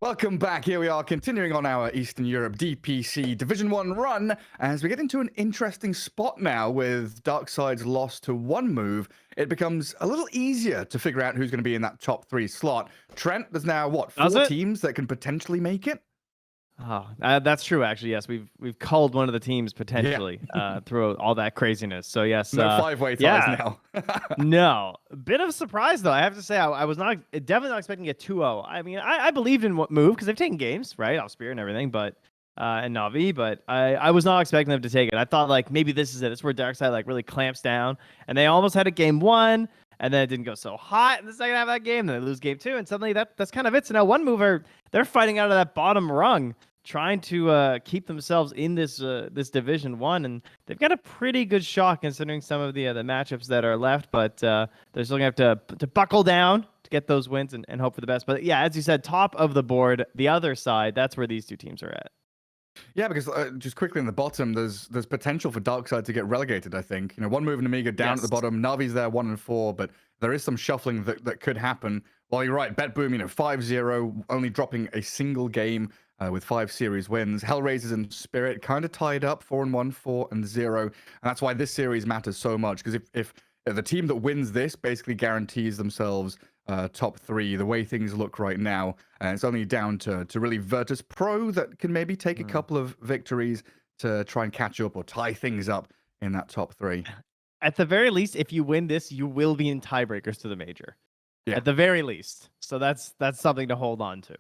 Welcome back. Here we are continuing on our Eastern Europe DPC Division 1 run as we get into an interesting spot now with Darkside's loss to one move. It becomes a little easier to figure out who's going to be in that top 3 slot. Trent, there's now, what, Does 4 it? teams that can potentially make it? Oh, that's true. Actually, yes, we've culled one of the teams potentially through all that craziness. So yes, No 5-way ties yeah, now. no, bit of a surprise though. I have to say, I was not definitely not expecting a 2-0. I mean, I believed in what move because they've taken games, right, off Spirit and everything, but and Navi, but I was not expecting them to take it. I thought like maybe this is it. This is where Darkside like really clamps down, and they almost had a game 1. And then it didn't go so hot in the second half of that game. Then they lose game 2, and suddenly that's kind of it. So now one mover, they're fighting out of that bottom rung, trying to keep themselves in this this Division 1, and they've got a pretty good shot considering some of the matchups that are left. But they're still gonna have to buckle down to get those wins and hope for the best. But yeah, as you said, top of the board, the other side, that's where these two teams are at. Yeah, because just quickly in the bottom, there's potential for Darkside to get relegated, I think. You know, one move in Amiga down at the bottom. Navi's there 1 and 4, but there is some shuffling that could happen. Well, you're right. BetBoom, 5-0, only dropping a single game with 5 series wins. HellRaisers and Spirit kind of tied up 4-1, 4-0. And that's why this series matters so much, because if the team that wins this basically guarantees themselves top 3, the way things look right now, and it's only down to really Virtus Pro that can maybe take a couple of victories to try and catch up or tie things up in that top 3. At the very least, if you win this, you will be in tiebreakers to the major. Yeah. At the very least. So that's something to hold on to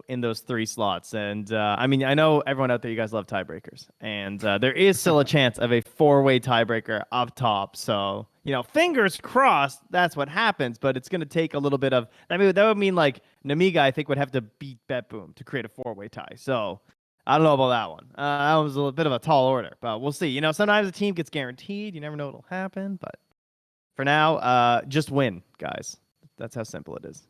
in those 3 slots. And I mean, I know everyone out there, you guys love tiebreakers, and there is still a chance of a 4-way tiebreaker up top. So, fingers crossed that's what happens, but it's going to take a little bit of, that would mean like Namiga, I think, would have to beat BetBoom to create a 4-way tie. So I don't know about that one. That was a little bit of a tall order, but we'll see. Sometimes a team gets guaranteed. You never know what'll happen, but for now, just win, guys. That's how simple it is.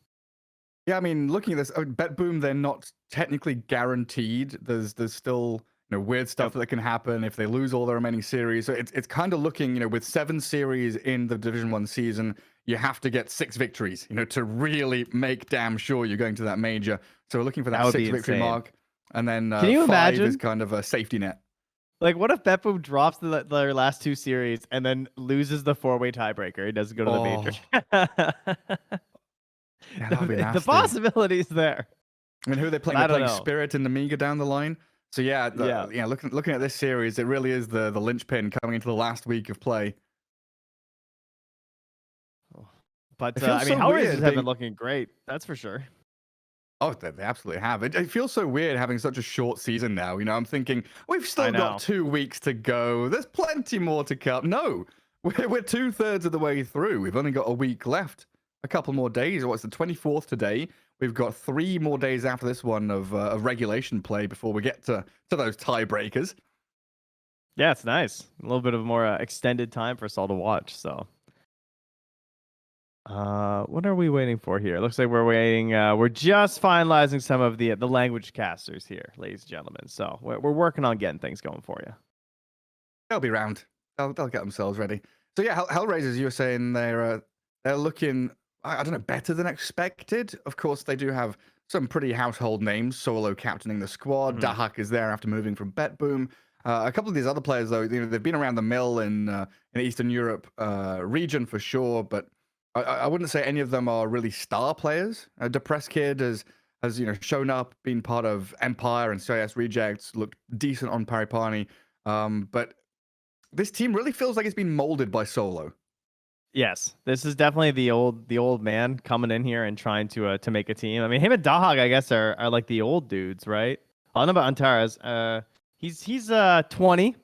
Yeah, I mean, looking at this, BetBoom, they're not technically guaranteed. There's still weird stuff that can happen if they lose all their remaining series. So it's kind of looking, with 7 series in the Division 1 season, you have to get 6 victories, to really make damn sure you're going to that major. So we're looking for that 6 victory mark, and then can you 5 imagine? is kind of a safety net. Like, what if BetBoom drops their last 2 series and then loses the 4-way tiebreaker? He doesn't go to the major. Yeah, that'd be nasty. The possibilities there. I mean, who are they playing? They're playing Spirit and Amiga down the line. So yeah, looking at this series, it really is the linchpin coming into the last week of play. But I mean, HellRaisers have been looking great. That's for sure. Oh, they absolutely have. It feels so weird having such a short season now. I'm thinking we've still got 2 weeks to go. There's plenty more to come. No, we're 2/3 of the way through. We've only got a week left. A couple more days. What's the 24th today? We've got 3 more days after this one of regulation play before we get to those tiebreakers. Yeah, it's nice. A little bit of more extended time for us all to watch. So, what are we waiting for here? Looks like we're waiting. We're just finalizing some of the language casters here, ladies and gentlemen. So we're working on getting things going for you. They'll be round. They'll get themselves ready. So yeah, HellRaisers, you were saying they're looking, I don't know, better than expected. Of course, they do have some pretty household names. Solo captaining the squad. Dahak is there after moving from BetBoom. A couple of these other players, though, they've been around the mill in the Eastern Europe region for sure, but I wouldn't say any of them are really star players. Depressed Kid has shown up, been part of Empire and CIS Rejects, looked decent on Paripani, but this team really feels like it's been molded by Solo. Yes, this is definitely the old man coming in here and trying to make a team. I mean, him and Dahag, I guess, are like the old dudes, right? I don't know about Antares. He's 20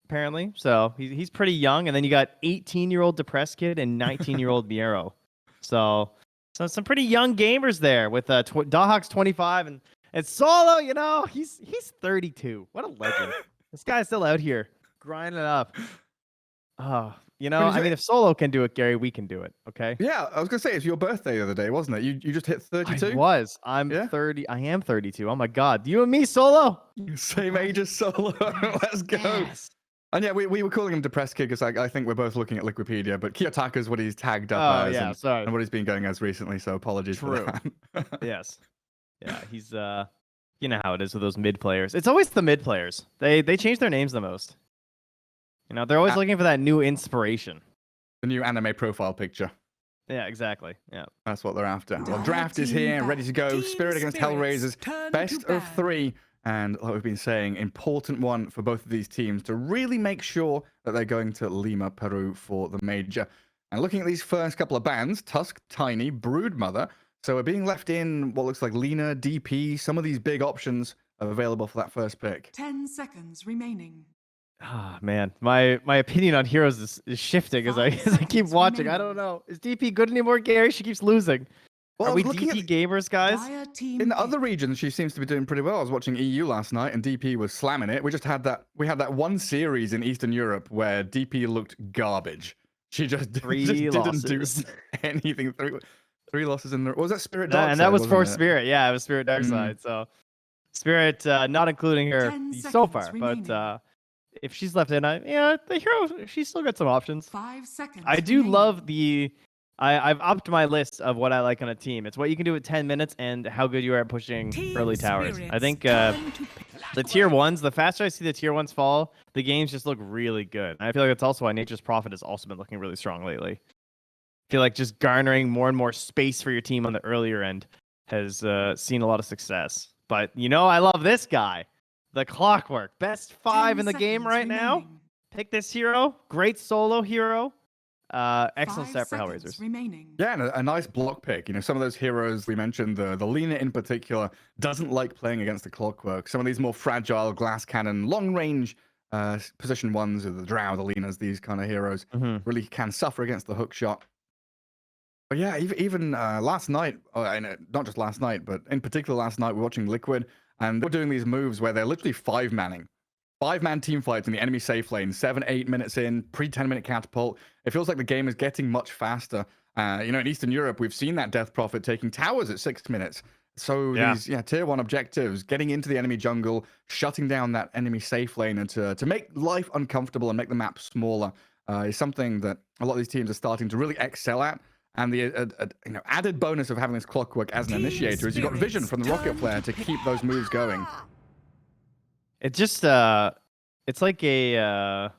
apparently, so he's pretty young. And then you got 18-year-old Depressed Kid and 19-year-old Miero. So some pretty young gamers there with Dahag's 25 and Solo. He's 32. What a legend! This guy's still out here grinding it up. Oh. I mean, if Solo can do it, Gary, we can do it, okay? Yeah, I was going to say, it's your birthday the other day, wasn't it? You just hit 32? I was. I'm 30. I am 32. Oh, my God. You and me, Solo? Same age as Solo. Let's go. Yes. And yeah, we were calling him Depressed Kid because I think we're both looking at Wikipedia, but Kiyotaka is what he's tagged up as and what he's been going as recently, so apologies for that. Yes. Yeah, he's you know how it is with those mid players. It's always the mid players. They change their names the most. You know, they're always looking for that new inspiration. The new anime profile picture. Yeah, exactly. Yeah. That's what they're after. Well, draft is here, ready to go. Spirit against HellRaisers. Best of 3. And like we've been saying, important one for both of these teams to really make sure that they're going to Lima, Peru for the major. And looking at these first couple of bands, Tusk, Tiny, Broodmother. So we're being left in what looks like Lena, DP. Some of these big options are available for that first pick. 10 seconds remaining. Ah, man, my opinion on heroes is shifting as I keep watching. I don't know. Is DP good anymore, Gary? She keeps losing. Well, Are we DP gamers, guys? In the other regions, she seems to be doing pretty well. I was watching EU last night, and DP was slamming it. We had that one series in Eastern Europe where DP looked garbage. She just didn't do anything. Three losses in the. Was that Spirit Dark Side? And that was for Spirit. Yeah, it was Spirit Dark Side. So Spirit not including her so far, but if she's left in, the hero, she's still got some options. 5 seconds. I do love the. I've upped my list of what I like on a team. It's what you can do at 10 minutes and how good you are at pushing early towers. I think the tier 1s, the faster I see the tier 1s fall, the games just look really good. And I feel like that's also why Nature's Prophet has also been looking really strong lately. I feel like just garnering more and more space for your team on the earlier end has seen a lot of success. But, I love this guy. The Clockwork. Best 5 in the game right now. Pick this hero. Great solo hero. Excellent set for HellRaisers. Yeah, and a nice block pick. Some of those heroes we mentioned, the Lena in particular, doesn't like playing against the Clockwork. Some of these more fragile glass cannon, long range position ones, the Drow, the Lenas, these kind of heroes really can suffer against the hook shot. But yeah, even last night, not just last night, but in particular last night, we're watching Liquid, and they're doing these moves where they're literally 5-manning. 5-man team fights in the enemy safe lane, 7-8 minutes in, pre-10-minute catapult. It feels like the game is getting much faster. In Eastern Europe, we've seen that Death Prophet taking towers at 6 minutes. So these tier 1 objectives, getting into the enemy jungle, shutting down that enemy safe lane, and to make life uncomfortable and make the map smaller is something that a lot of these teams are starting to really excel at. And the added bonus of having this Clockwork as an initiator is you've got vision from the rocket flare to keep those moves going. It just it's like a I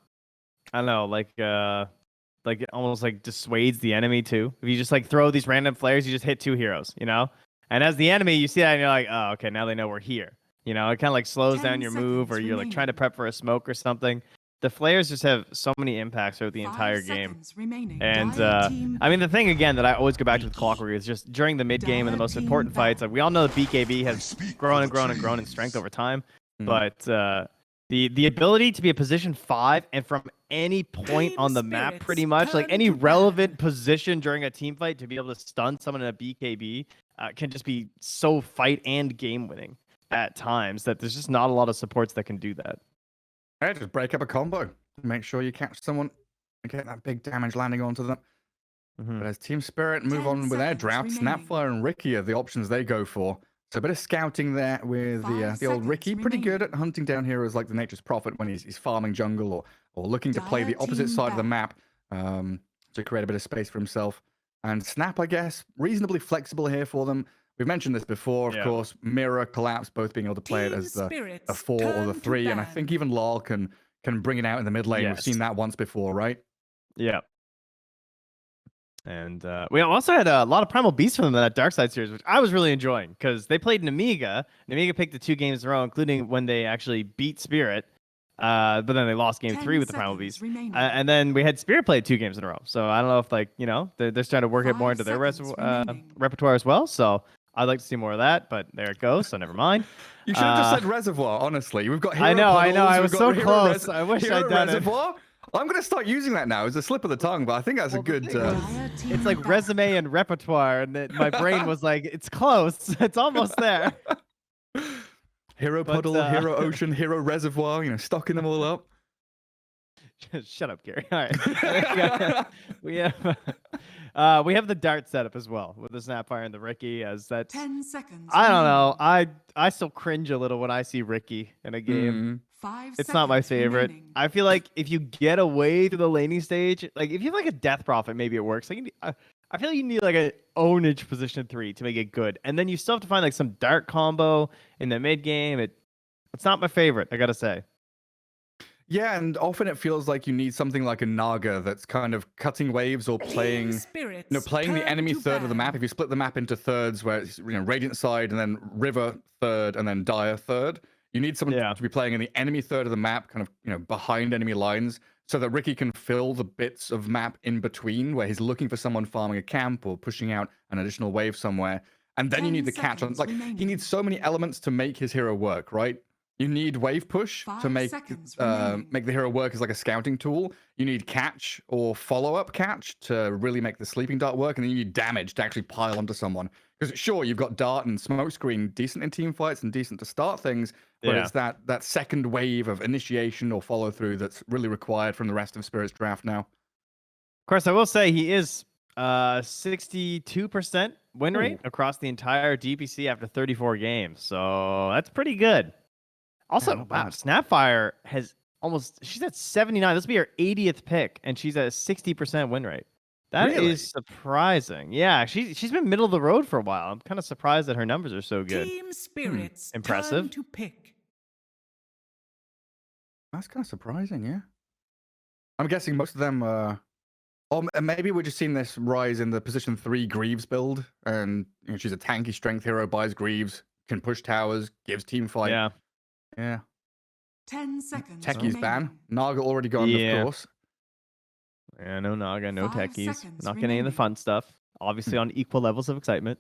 don't know, like it almost like dissuades the enemy too. If you just like throw these random flares, you just hit 2 heroes, And as the enemy, you see that and you're like, oh, okay, now they know we're here. It kind of like slows down your move, or you're like trying to prep for a smoke or something. The flares just have so many impacts throughout the entire game. And the thing again that I always go back to with Clockwork is just during the mid game and the most important fights. Like we all know that BKB has grown and grown and grown in strength over time. But the ability to be a position 5 and from any point on the map, pretty much like any relevant position during a team fight, to be able to stun someone in a BKB can just be so fight and game winning at times that there's just not a lot of supports that can do that. Hey, just break up a combo. Make sure you catch someone and get that big damage landing onto them. But as Team Spirit move on with their draft, Snapfire and Ricky are the options they go for. So a bit of scouting there with the old Ricky. Pretty good at hunting down heroes like the Nature's Prophet when he's farming jungle or looking to play the opposite side of the map to create a bit of space for himself. And Snap, I guess, reasonably flexible here for them. We've mentioned this before, of course. Mirror, Collapse, both being able to play it as the 4 or the 3. And I think even Lol can bring it out in the mid lane. Yes. We've seen that once before, right? Yeah. And we also had a lot of Primal Beasts from them in that Dark Side series, which I was really enjoying because they played Namiga. Namiga picked the 2 games in a row, including when they actually beat Spirit. But then they lost game 3 with the Primal Beast. And then we had Spirit play 2 games in a row. So I don't know if they're starting to work it more into their repertoire as well. So I'd like to see more of that, but there it goes. So never mind. You should have just said Reservoir, honestly. We've got Hero I know. I was so close. Hero I wish I'd done Reservoir. I'm going to start using that now. It's a slip of the tongue, but I think that's a good... It's like resume and repertoire, and my brain was like, it's close. It's almost there. Hero Puddle, Hero Ocean, Hero Reservoir, stocking them all up. Shut up, Gary. All right. we have the dart setup as well with the Snapfire and the Ricky, as that's 10 seconds. I don't know. I still cringe a little when I see Ricky in a game. It's not my favorite. I feel like if you get away to the laning stage, like if you have like a Death Prophet, maybe it works. Like I feel like you need like an ownage position 3 to make it good, and then you still have to find like some dark combo in the mid game. It's not my favorite, I gotta say. Yeah, and often it feels like you need something like a Naga that's kind of cutting waves or playing, playing the enemy third of the map. If you split the map into thirds, where it's Radiant side and then River third and then Dire third, you need someone to be playing in the enemy third of the map, kind of behind enemy lines, so that Ricky can fill the bits of map in between where he's looking for someone farming a camp or pushing out an additional wave somewhere. And then you need the catch on. Like he needs so many elements to make his hero work, right? You need wave push to make the hero work as like a scouting tool. You need catch or follow-up catch to really make the sleeping dart work, and then you need damage to actually pile onto someone. Because sure, you've got dart and smokescreen decent in team fights and decent to start things, but it's that second wave of initiation or follow-through that's really required from the rest of Spirit's draft now. Of course, I will say he is 62% win rate across the entire DPC after 34 games, so that's pretty good. Also, wow, Snapfire has she's at 79. This will be her 80th pick, and she's at a 60% win rate. That is surprising. Yeah, she's been middle of the road for a while. I'm kind of surprised that her numbers are so good. Team Spirits, impressive. Turn to pick. That's kind of surprising, yeah. I'm guessing most of them or maybe we're just seeing this rise in the position 3 Greaves build, and she's a tanky strength hero, buys Greaves, can push towers, gives team fight. Yeah. 10 seconds. Techies ban. Naga already gone, of course. Yeah, no Naga, no 5 techies. seconds Not getting any of the fun stuff. Obviously on equal levels of excitement.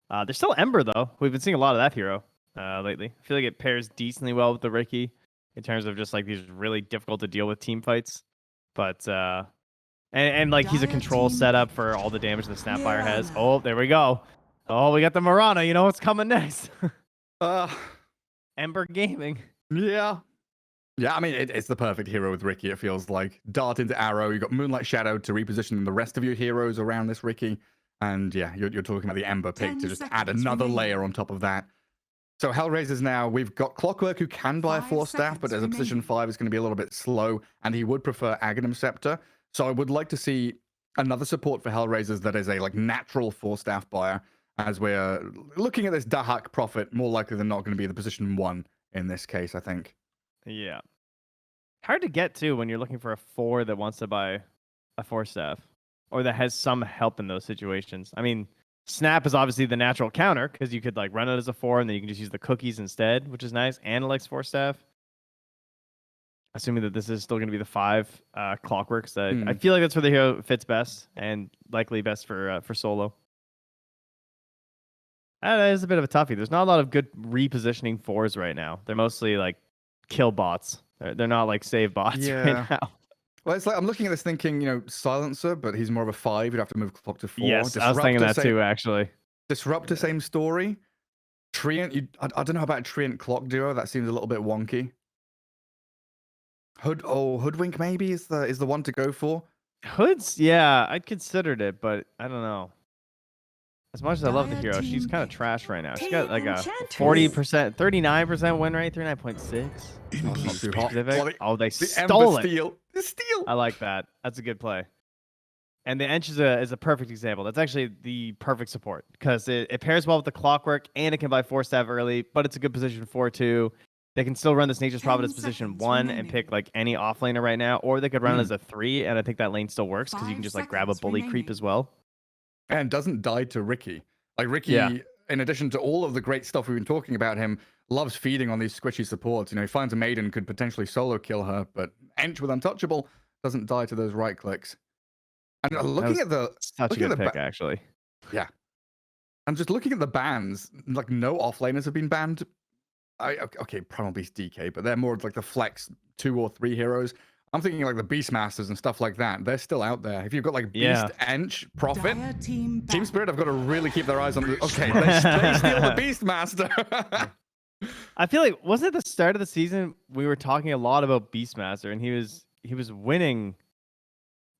There's still Ember, though. We've been seeing a lot of that hero lately. I feel like it pairs decently well with the Ricky in terms of just like these really difficult to deal with team fights. But, and like he's a control setup for all the damage the Snapfire has. Oh, there we go. Oh, we got the Mirana. You know what's coming next? Ember Gaming. Yeah. Yeah, I mean, it's the perfect hero with Ricky, it feels like. Dart into arrow, you got Moonlight Shadow to reposition the rest of your heroes around this Ricky. And yeah, you're talking about the Ember pick to just add another layer on top of that. So HellRaisers now, we've got Clockwork who can buy a 4-staff, but as a position 5 is going to be a little bit slow, and he would prefer Aghanim Scepter. So I would like to see another support for HellRaisers that is a like natural 4-staff buyer, as we're looking at this Dahak Prophet, more likely than not going to be the position 1 in this case, I think. Yeah. Hard to get to when you're looking for a 4 that wants to buy a 4-staff or that has some help in those situations. I mean, Snap is obviously the natural counter because you could like run it as a 4 and then you can just use the cookies instead, which is nice. And Alex 4-staff. Assuming that this is still going to be the 5 Clockworks. I feel like that's where the hero fits best and likely best for solo. That is a bit of a toughie. There's not a lot of good repositioning 4s right now. They're mostly like kill bots. They're not like save bots right now. Well, it's like I'm looking at this thinking, Silencer, but he's more of a 5. You'd have to move clock to 4. Yes, I was thinking that too, actually. Disruptor, same story. Treant, I don't know about Treant Clock duo. That seems a little bit wonky. Hoodwink maybe is the one to go for. Hoods, yeah, I'd considered it, but I don't know. As much as I love the hero, she's kind of trash right now. She's got like a 40%, 39% win rate, 39.6. Oh, they stole it. The steal. I like that. That's a good play. And the Ench is a perfect example. That's actually the perfect support because it pairs well with the Clockwork and it can buy 4-staff early, but it's a good position 4-2. They can still run this Nature's Providence position 1 and pick like any offlaner right now, or they could run it as a 3, and I think that lane still works because you can just like grab a bully creep as well. And doesn't die to Ricky. Like Ricky, in addition to all of the great stuff we've been talking about him, loves feeding on these squishy supports. He finds a maiden, could potentially solo kill her, but Ench with Untouchable doesn't die to those right clicks. And looking at the such a good pick, actually. Yeah. And just looking at the bans, like no offlaners have been banned. Okay, Primal Beast DK, but they're more like the flex 2 or 3 heroes. I'm thinking like the Beastmasters and stuff like that. They're still out there. If you've got like Beast, Ench, Prophet, Team Spirit have got to really keep their eyes on the... Okay, they steal the Beastmaster. I feel like, wasn't it the start of the season we were talking a lot about Beastmaster and he was winning...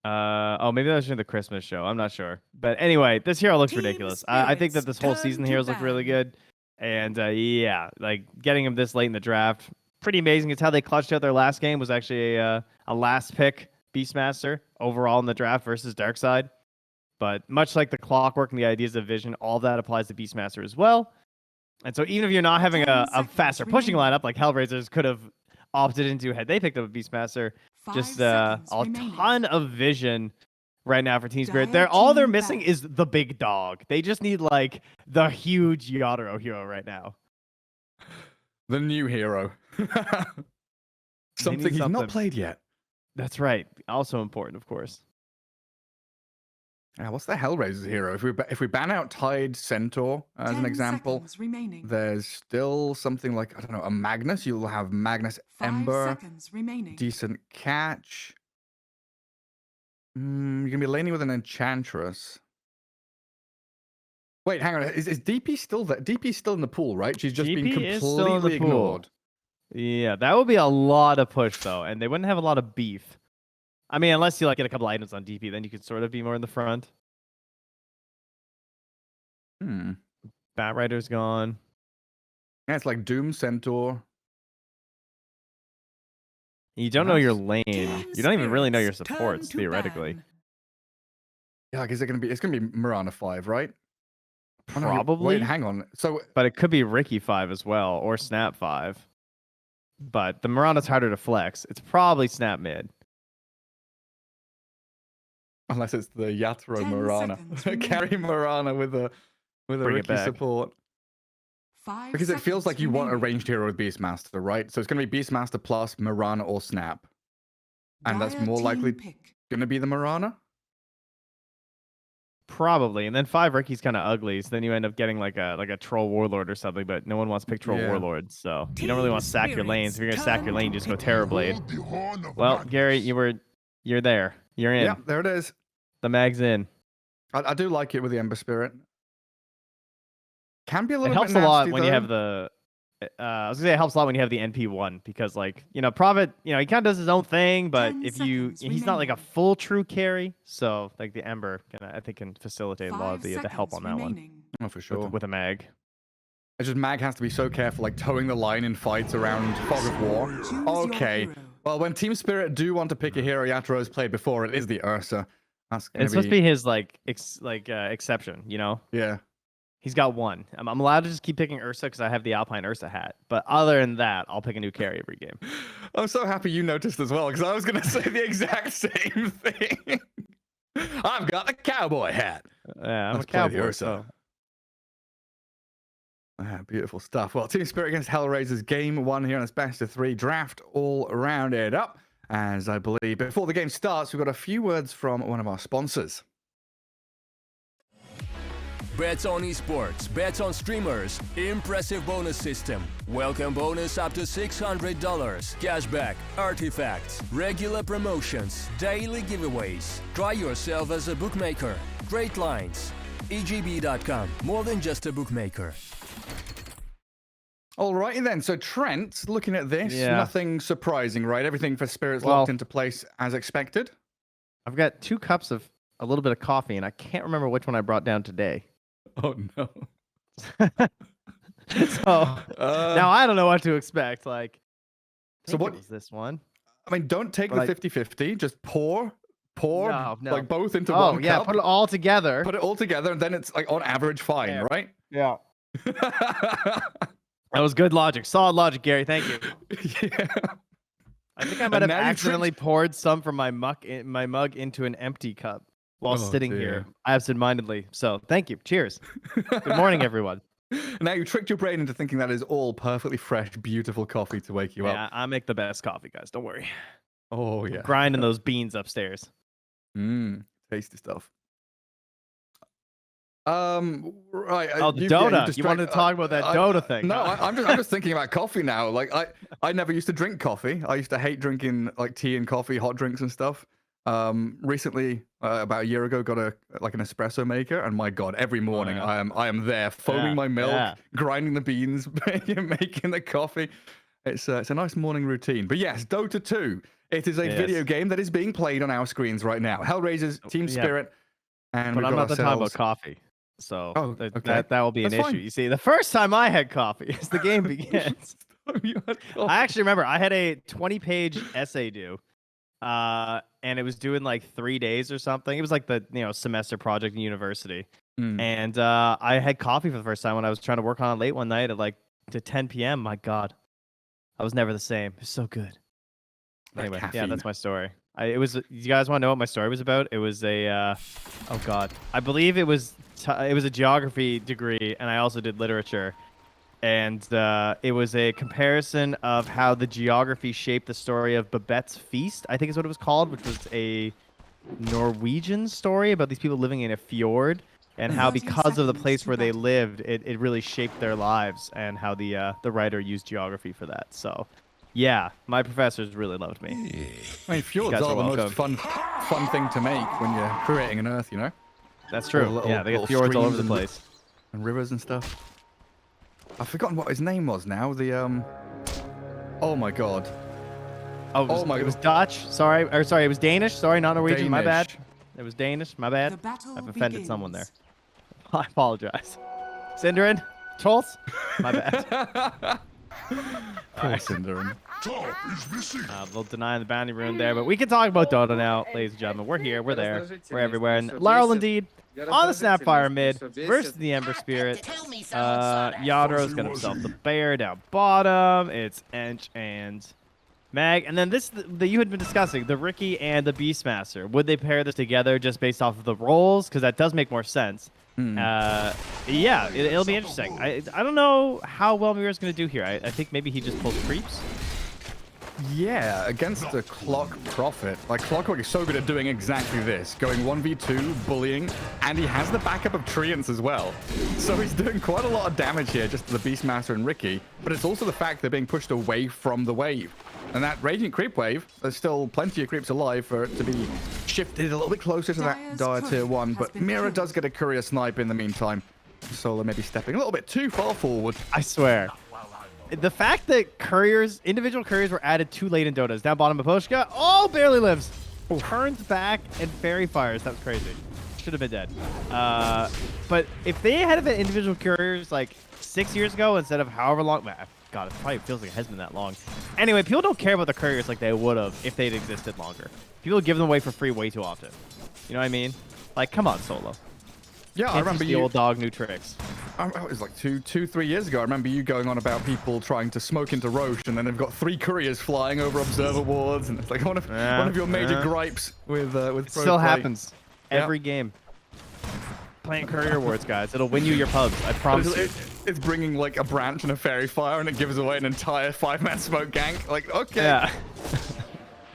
maybe that was during the Christmas show. I'm not sure. But anyway, this hero looks ridiculous. I think that this whole season heroes look really good. And yeah, like getting him this late in the draft... Pretty amazing. It's how they clutched out their last game. Was actually a last pick Beastmaster overall in the draft versus Darkseid. But much like the clockwork and the ideas of vision, all that applies to Beastmaster as well. And so even if you're not having 10 a seconds faster pushing remaining. lineup like HellRaisers could have opted into had they picked up a Beastmaster, 5 just a seconds remaining. ton of vision right now for Team Spirit. Dire All they're team missing back. is the big dog. They just need like the huge Yatoro hero right now. The new hero. Something he's not something. played yet. That's right. Also important, of course. What's the HellRaisers hero? If we ban out Tide Centaur as an 10 example, seconds remaining. there's still something like, I don't know, a Magnus. You'll have Magnus 5 Ember, seconds remaining. decent catch. You're gonna be laning with an Enchantress. Wait, hang on. Is DP still there? DP's still in the pool, right? She's just been DP is still in the completely pool. ignored. Yeah, that would be a lot of push though, and they wouldn't have a lot of beef. I mean, unless you like get a couple items on DP, then you could sort of be more in the front. Bat Rider's gone. Yeah, it's like Doom Centaur. You don't know your Nice. lane. You don't even really know your Spirits, turn supports to theoretically. ban. Yeah, like, is it gonna be? It's gonna be Mirana 5, right? Oh, no, Probably, wait, hang on. So but it could be Ricky 5 as well, or Snap 5. But the Mirana's harder to flex. It's probably Snap mid. unless it's the Yatoro 10 Mirana, seconds carry remaining. Mirana with a Bring it Ricky back. support. 5 Because it feels seconds like you want a remaining. ranged hero with Beastmaster, right? So it's going to be Beastmaster plus Mirana or Snap. And that's Dire more team likely pick. going to be the Mirana? Probably, and then 5 Ricky's kind of ugly, so then you end up getting like a Troll Warlord or something. But no one wants to pick Troll Yeah. Warlord, so you don't really want to sack your lanes. If you're gonna sack your lane, just go Terrorblade. The horn of Well, madness. Gary, you're there. You're in. Yeah, there it is. The mag's in. I do like it with the Ember Spirit. Can be a It little helps bit a lot nasty, when you though. have the. I was gonna say it helps a lot when you have the NP1 because like Prophet, he kind of does his own thing, but 10 if seconds he's not like a remaining. full true carry, so like the Ember I think can facilitate a lot of 5 the help seconds on that one remaining. Oh, for sure. with a mag. It's just Mag has to be so careful, like towing the line in fights around Fog of War. Choose your Okay. hero. Well, when Team Spirit do want to pick a hero Yatoro has played before, it is the Ursa. That's gonna It's supposed to be his exception, Yeah. He's got one. I'm allowed to just keep picking Ursa because I have the Alpine Ursa hat. But other than that, I'll pick a new carry every game. I'm so happy you noticed as well, because I was going to say the exact same thing. I've got the cowboy hat. Yeah, I'm Let's a play the cowboy. Ursa. So. Beautiful stuff. Well, Team Spirit against HellRaisers, game 1 here on this best of 3 draft, all rounded up. As I believe, before the game starts, we've got a few words from one of our sponsors. Bets on esports, bets on streamers, impressive bonus system. Welcome bonus up to $600. Cashback, artifacts, regular promotions, daily giveaways. Try yourself as a bookmaker. Great lines. EGB.com, more than just a bookmaker. Alrighty then, so Trent, looking at this, Yeah. nothing surprising, right? Everything for Spirit's Well- locked into place as expected. I've got 2 cups of a little bit of coffee, and I can't remember which one I brought down today. Oh no. So now I don't know what to expect. Like, I So think what- it was this one? I mean, don't take But the 50-50, just pour No. like both into Oh one yeah, cup. put it all together. Put it all together, and then it's like on average fine, Yeah. right? Yeah. That was good logic. Solid logic, Gary. Thank you. Yeah. I think I might have now you accidentally poured some from my mug into an empty cup while Oh, sitting dear. here absentmindedly. So thank you. Cheers. Good morning, everyone. Now you tricked your brain into thinking that is all perfectly fresh, beautiful coffee to wake you up. Yeah, I make the best coffee, guys. Don't worry. Oh yeah. Grinding those beans upstairs. Tasty stuff. Right. Oh, the you Dota. You wanted to talk about that Dota thing. No, huh? I'm just thinking about coffee now. Like I never used to drink coffee. I used to hate drinking like tea and coffee, hot drinks and stuff. Recently, about a year ago, got an espresso maker, and my God, every morning yeah. I am there foaming Yeah, my milk, yeah. grinding the beans, making the coffee. It's a nice morning routine. But yes, Dota 2. It is a Yes. video game that is being played on our screens right now. HellRaisers, Team Yeah. Spirit, and But we've I'm got not talking about ourselves. coffee. So Oh, okay. that will be an That's issue. fine. You see, the first time I had coffee as the game begins. You had coffee. I actually remember I had a 20-page essay due, and it was doing like 3 days or something. It was like the semester project in university. And I had coffee for the first time when I was trying to work on it late one night at like to 10 p.m. My God, I was never the same. It was so good. Anyway, yeah, that's my story. You guys want to know what my story was about? It was oh God, I believe it was a geography degree, and I also did literature. And it was a comparison of how the geography shaped the story of Babette's Feast, I think is what it was called, which was a Norwegian story about these people living in a fjord, and how because of the place where they lived, it really shaped their lives, and how the writer used geography for that. So, yeah, my professors really loved me. I mean, fjords are the most fun thing to make when you're creating an Earth, you know? That's true. Yeah, they got fjords all over the place. And rivers and stuff. I've forgotten what his name was now. Oh my God. It was Dutch. Sorry, it was Danish. Sorry, not Norwegian. My bad. It was Danish. My bad. I've offended someone there. I apologize. Sindarin, Trolls. My bad. Poor Sindarin. They'll deny the bounty rune there, but we can talk about Dota now, ladies and gentlemen. We're here. We're there. We're everywhere. And Laurel indeed. On the Snapfire mid versus the Ember Spirit. Yado's got himself the bear down bottom. It's Ench and Mag. And then this that you had been discussing, the Ricky and the Beastmaster. Would they pair this together just based off of the roles? Because that does make more sense. Yeah, it'll be interesting. I don't know how well Mira's going to do here. I think maybe he just pulls creeps. Yeah, against the Clock Prophet. Like, Clockwork is so good at doing exactly this. Going 1v2, bullying, and he has the backup of Treants as well. So he's doing quite a lot of damage here, just to the Beastmaster and Ricky. But it's also the fact they're being pushed away from the wave. And that Radiant Creep wave, there's still plenty of creeps alive for it to be shifted a little bit closer to that Dire Tier 1. But Mira does get a courier snipe in the meantime. Solar maybe stepping a little bit too far forward. I swear. The fact that individual couriers were added too late in Dota's. Down bottom, Maposhka. Oh, barely lives. Turns back and fairy fires. That was crazy. Should have been dead. But if they had been individual couriers like 6 years ago instead of however long... God, it probably feels like it has been that long. Anyway, people don't care about the couriers like they would have if they'd existed longer. People give them away for free way too often. You know what I mean? Like, come on, Solo. Yeah, I remember the old dog, new tricks. It was like 3 years ago. I remember you going on about people trying to smoke into Roche, and then they've got 3 couriers flying over observer wards, and it's like one of your major gripes with it still happens every game. Playing courier wards, guys. It'll win you your pubs. I promise you. It's bringing like a branch and a fairy fire, and it gives away an entire 5-man smoke gank. Like, okay. Yeah.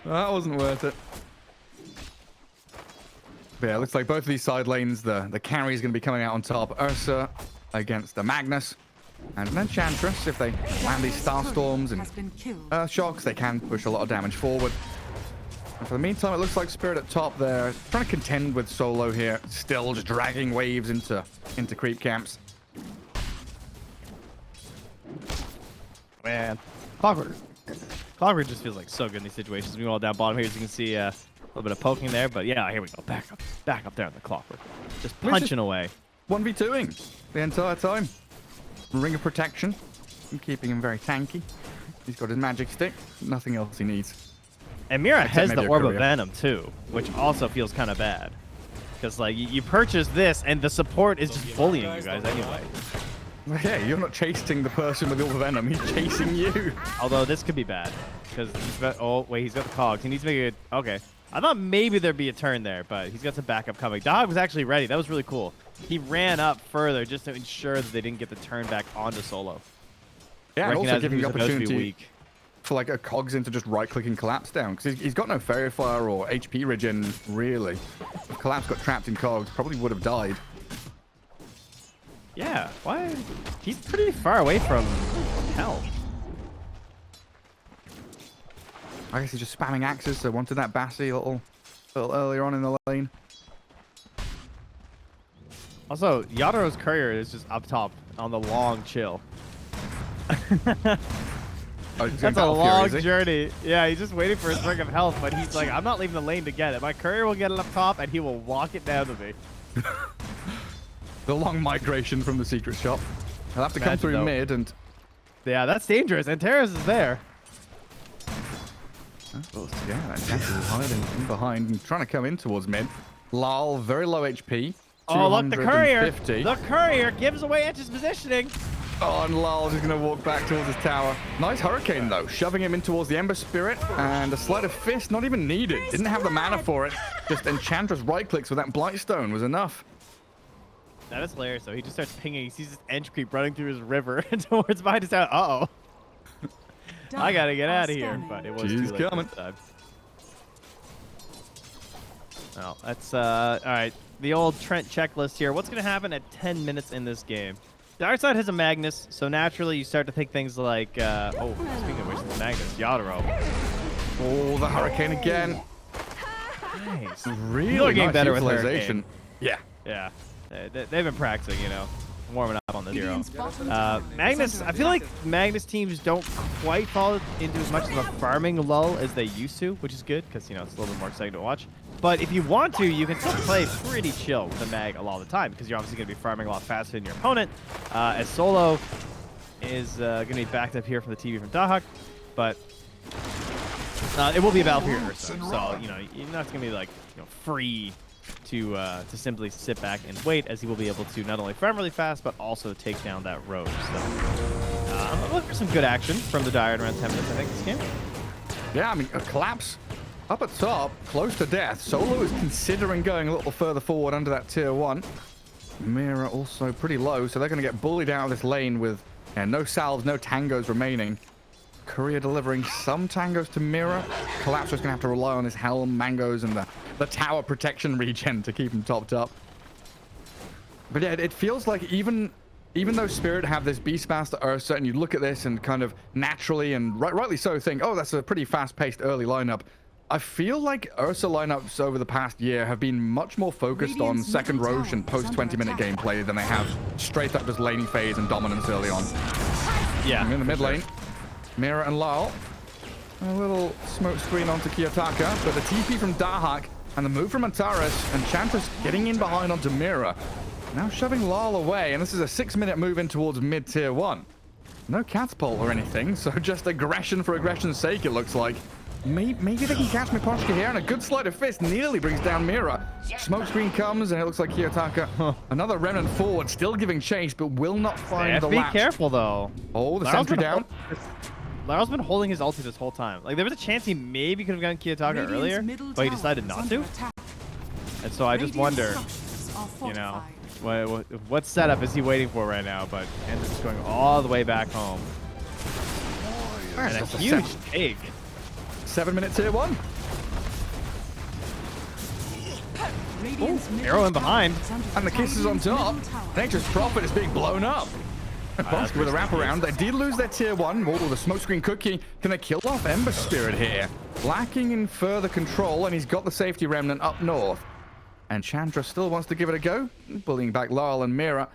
That wasn't worth it. But yeah, it looks like both of these side lanes, the carry is going to be coming out on top. Ursa against the Magnus. And an Enchantress, if they land these Starstorms and Earth Shocks, they can push a lot of damage forward. And for the meantime, it looks like Spirit at top there, trying to contend with Solo here. Still just dragging waves into creep camps. Man, Clockwork just feels like so good in these situations. Meanwhile, down bottom here, as you can see, a little bit of poking there, but yeah, here we go. Back up there on the Clockwork. Just punching away. 1v2ing the entire time. Ring of protection. I'm keeping him very tanky. He's got his magic stick. Nothing else he needs. And Mira has the Orb of Venom too, which also feels kind of bad. Because like you purchase this and the support is just bullying you guys anyway. Yeah, you're not chasing the person with all the venom. He's chasing you. Although this could be bad. Because he's got... Oh, wait. He's got the cogs. He needs to make it... Okay. I thought maybe there'd be a turn there, but he's got some backup coming. Dog was actually ready. That was really cool. He ran up further just to ensure that they didn't get the turn back onto Solo. Yeah, and also giving the opportunity for like a cogs into just right-click and collapse down. Because he's got no Fairy Fire or HP regen, really. If Collapse got trapped in cogs, probably would have died. Yeah, why? He's pretty far away from hell. I guess he's just spamming axes, so wanted that Bassi a little earlier on in the lane. Also, Yadaro's courier is just up top on the long chill. That's a long journey. Yeah, he's just waiting for his ring of health, but he's like, I'm not leaving the lane to get it. My courier will get it up top, and he will walk it down to me. The long migration from the secret shop. He'll have to come through mid and... Yeah, that's dangerous. And Terrace is there. Yeah, that Enchantress is hiding in behind and trying to come in towards mid. Lal, very low HP. Oh, look, the courier. 250. The courier gives away Etch's positioning. Oh, and Lal's just going to walk back towards his tower. Nice Hurricane, though, shoving him in towards the Ember Spirit. And a Sleight of Fist, not even needed. Didn't have the mana for it. Just Enchantress right-clicks with that Blightstone was enough. That is hilarious, though. He just starts pinging. He sees this Ench creep running through his river towards behind his tower. Uh-oh. I got to get out of here. But it was She's too late coming. this time. Well, that's, all right. The old Trent checklist here. What's going to happen at 10 minutes in this game? Dark side has a Magnus, so naturally you start to think things like, oh, speaking of which, the Magnus, Yatoro. Oh, the Hurricane again. Nice. Really getting nice better with utilization. Hurricane. Yeah. Yeah. They've been practicing, you know, warming up on the hero. Magnus, I feel like Magnus teams don't quite fall into as much of a farming lull as they used to, which is good because, you know, it's a little bit more exciting to watch. But if you want to, you can still play pretty chill with the mag a lot of the time because you're obviously going to be farming a lot faster than your opponent. As Solo is going to be backed up here from the TV from Dahak, but it will be a battle for your Ursa. So, you know, you're not going to be like, you know, free to simply sit back and wait, as he will be able to not only farm really fast, but also take down that road. So, I'm looking for some good action from the Dire in around 10 minutes, I think, this game. Yeah, I mean, a collapse up at top, close to death. Solo is considering going a little further forward under that tier 1. Mira also pretty low, so they're going to get bullied out of this lane with no salves, no tangos remaining. Courier delivering some tangos to Mira. Collapse is going to have to rely on his Helm, Mangoes, and the tower protection regen to keep him topped up. But yeah, it feels like even though Spirit have this Beastmaster Ursa, and you look at this and kind of naturally and rightly so think, oh, that's a pretty fast-paced early lineup. I feel like Ursa lineups over the past year have been much more focused on second roche and post 20-minute gameplay than they have straight up just laning phase and dominance early on. Yeah. In the mid lane, Mira and Lal. A little smoke screen onto Kiyotaka, but the TP from Dahak and the move from Antares, and Enchantress getting in behind onto Mira. Now shoving Lal away, and this is a 6-minute move in towards mid tier 1. No catapult or anything, so just aggression for aggression's sake, it looks like. Maybe they can catch Miposhka here, and a good sleight of fist nearly brings down Mira. Smoke screen comes, and it looks like Kiyotaka. Another remnant forward, still giving chase, but will not find the latch. Be careful, though. Oh, the sentry down. Laral's been holding his ulti this whole time. Like, there was a chance he maybe could have gotten Kiyotaka earlier, but he decided not to. And so I just wonder, you know, what setup is he waiting for right now? But Andrew's just going all the way back home. And a huge take. 7-minute tier 1. Arrow in behind. And the kisses on top. Nature's Prophet is being blown up. Miposhka with a wraparound. They did lose their tier 1. Oh, the smokescreen cookie. Can they kill off Ember Spirit here? Lacking in further control, and he's got the safety remnant up north. And Chandra still wants to give it a go, bullying back Lal and Mira.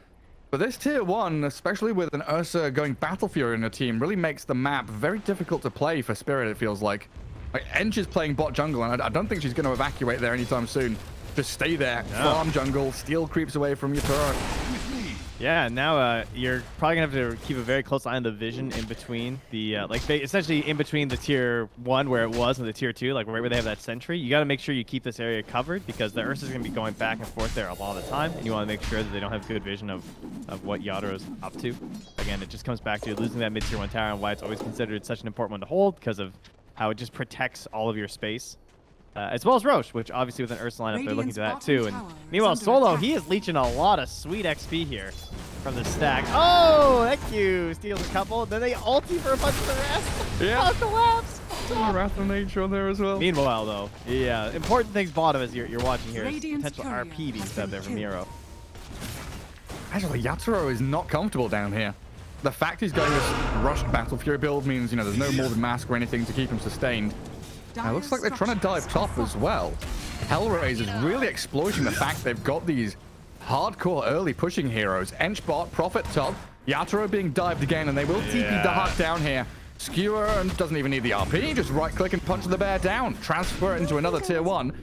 But this tier 1, especially with an Ursa going Battle Fury in a team, really makes the map very difficult to play for Spirit, it feels like. Like, Ench is playing bot jungle, and I don't think she's going to evacuate there anytime soon. Just stay there, farm jungle, steal creeps away from your turret. Yeah, now you're probably going to have to keep a very close eye on the vision in between the, essentially in between the tier 1 where it was and the tier 2, like right where they have that sentry. You got to make sure you keep this area covered because the Ursa's going to be going back and forth there a lot of the time, and you want to make sure that they don't have good vision of what Yatoro's up to. Again, it just comes back to losing that mid tier 1 tower and why it's always considered such an important one to hold because of how it just protects all of your space. As well as Roche, which obviously with an Ursa lineup, they're looking to that too. And meanwhile, Solo, he is leeching a lot of sweet XP here from the stack. Oh, thank you. Steals a couple. Then they ulti for a bunch of the rest. Yeah. Oh, collapse. Wrath of Nature on there as well. Meanwhile, though, yeah, important things bottom as you're watching here is potential RP being set there from Nero. Actually, Yatoro is not comfortable down here. The fact he's going this rushed Battle Fury build means, you know, there's no more than mask or anything to keep him sustained. It looks like they're trying to dive top as well. HellRaisers really exploiting the fact they've got these hardcore early pushing heroes. Enchbot, Prophet top, Yatoro being dived again, and they will TP Dahak down here. Skewer and doesn't even need the RP, just right click and punch the bear down. Transfer it into another tier 1.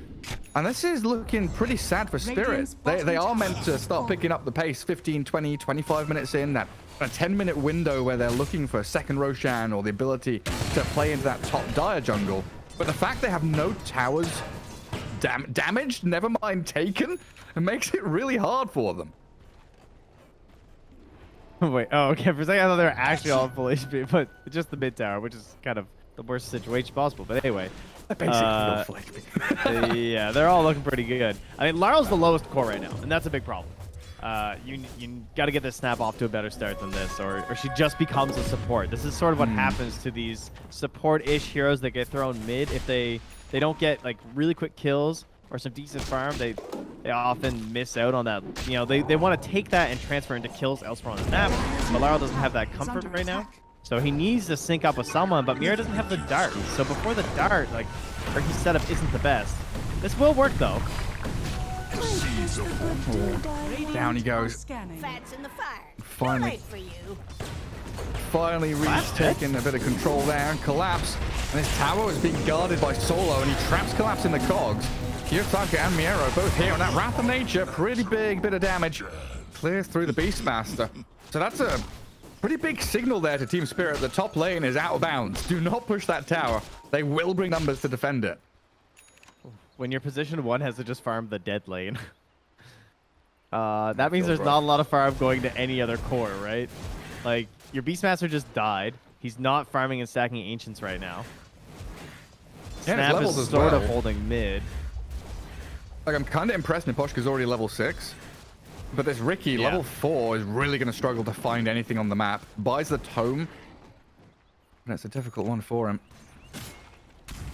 And this is looking pretty sad for Spirit. They are meant to start picking up the pace 15, 20, 25 minutes in. That a 10-minute window where they're looking for a second Roshan or the ability to play into that top dire jungle. But the fact they have no towers damaged, never mind taken, it makes it really hard for them. Wait, oh, okay. For a second, I thought they were actually all full HP, but just the mid tower, which is kind of the worst situation possible. But anyway. Basically all full HP. Yeah, they're all looking pretty good. I mean, Larl's the lowest core right now, and that's a big problem. You got to get this snap off to a better start than this, or she just becomes a support. This is sort of what happens to these support-ish heroes that get thrown mid. If they don't get like really quick kills or some decent farm, they often miss out on that. You know, they want to take that and transfer into kills elsewhere on the map. But Lara doesn't have that comfort right now, so he needs to sync up with someone. But Mira doesn't have the dart, so before the dart, like, her setup isn't the best. This will work though. Down he goes. Fats in the fire. Finally. For you. Finally Reed's taking a bit of control there and Collapse. And this tower is being guarded by Solo and he traps Collapse in the cogs. Kiyotaka and Miero both here on that Wrath of Nature. Pretty big bit of damage. Clears through the Beastmaster. So that's a pretty big signal there to Team Spirit. The top lane is out of bounds. Do not push that tower. They will bring numbers to defend it. When your position 1 has to just farm the dead lane. That means there's not a lot of farm going to any other core, right? Like, your Beastmaster just died. He's not farming and stacking Ancients right now. Yeah, Snap is as sort well. of holding mid. Like, I'm kind of impressed Niposhka's already level 6. But this Ricky, level 4, is really going to struggle to find anything on the map. Buys the Tome. And it's a difficult one for him.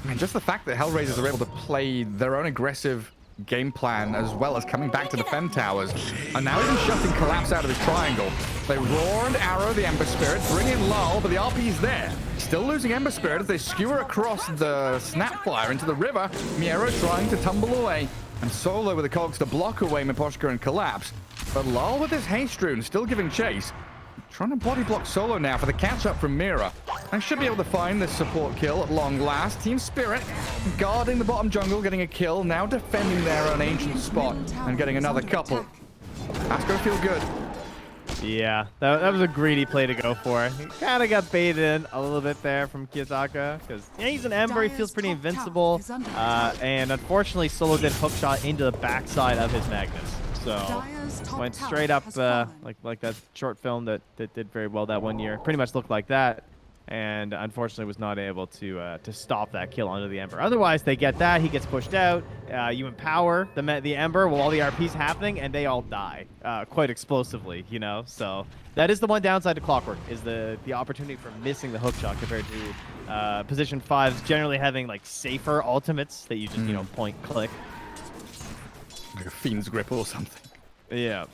I mean, just the fact that HellRaisers are able to play their own aggressive game plan as well as coming back to defend towers. And now even shutting Collapse out of his triangle. They roar and arrow the Ember Spirit, bring in Lull, but the RP's there. Still losing Ember Spirit as they skewer across the Snapfire into the river. Miero trying to tumble away. And Solo with the cogs to block away Miposhka and Collapse. But Lull with his Haste Rune still giving chase. Trying to body block Solo now for the catch-up from Mira. I should be able to find this support kill at long last. Team Spirit guarding the bottom jungle, getting a kill. Now defending their own ancient spot and getting another couple. That's going to feel good. Yeah, that was a greedy play to go for. He kind of got baited in a little bit there from Kiyotaka because he's an Ember. He feels pretty invincible. And unfortunately, Solo did hookshot into the backside of his Magnus. So went straight up like that short film that did very well that one year. Pretty much looked like that, and unfortunately was not able to stop that kill onto the Ember. Otherwise, they get that. He gets pushed out. You empower the Ember while the RP's happening, and they all die quite explosively. You know, so that is the one downside to Clockwork is the opportunity for missing the hookshot compared to position 5s generally having like safer ultimates that you just point click. Like a Fiend's Grip or something. Yeah.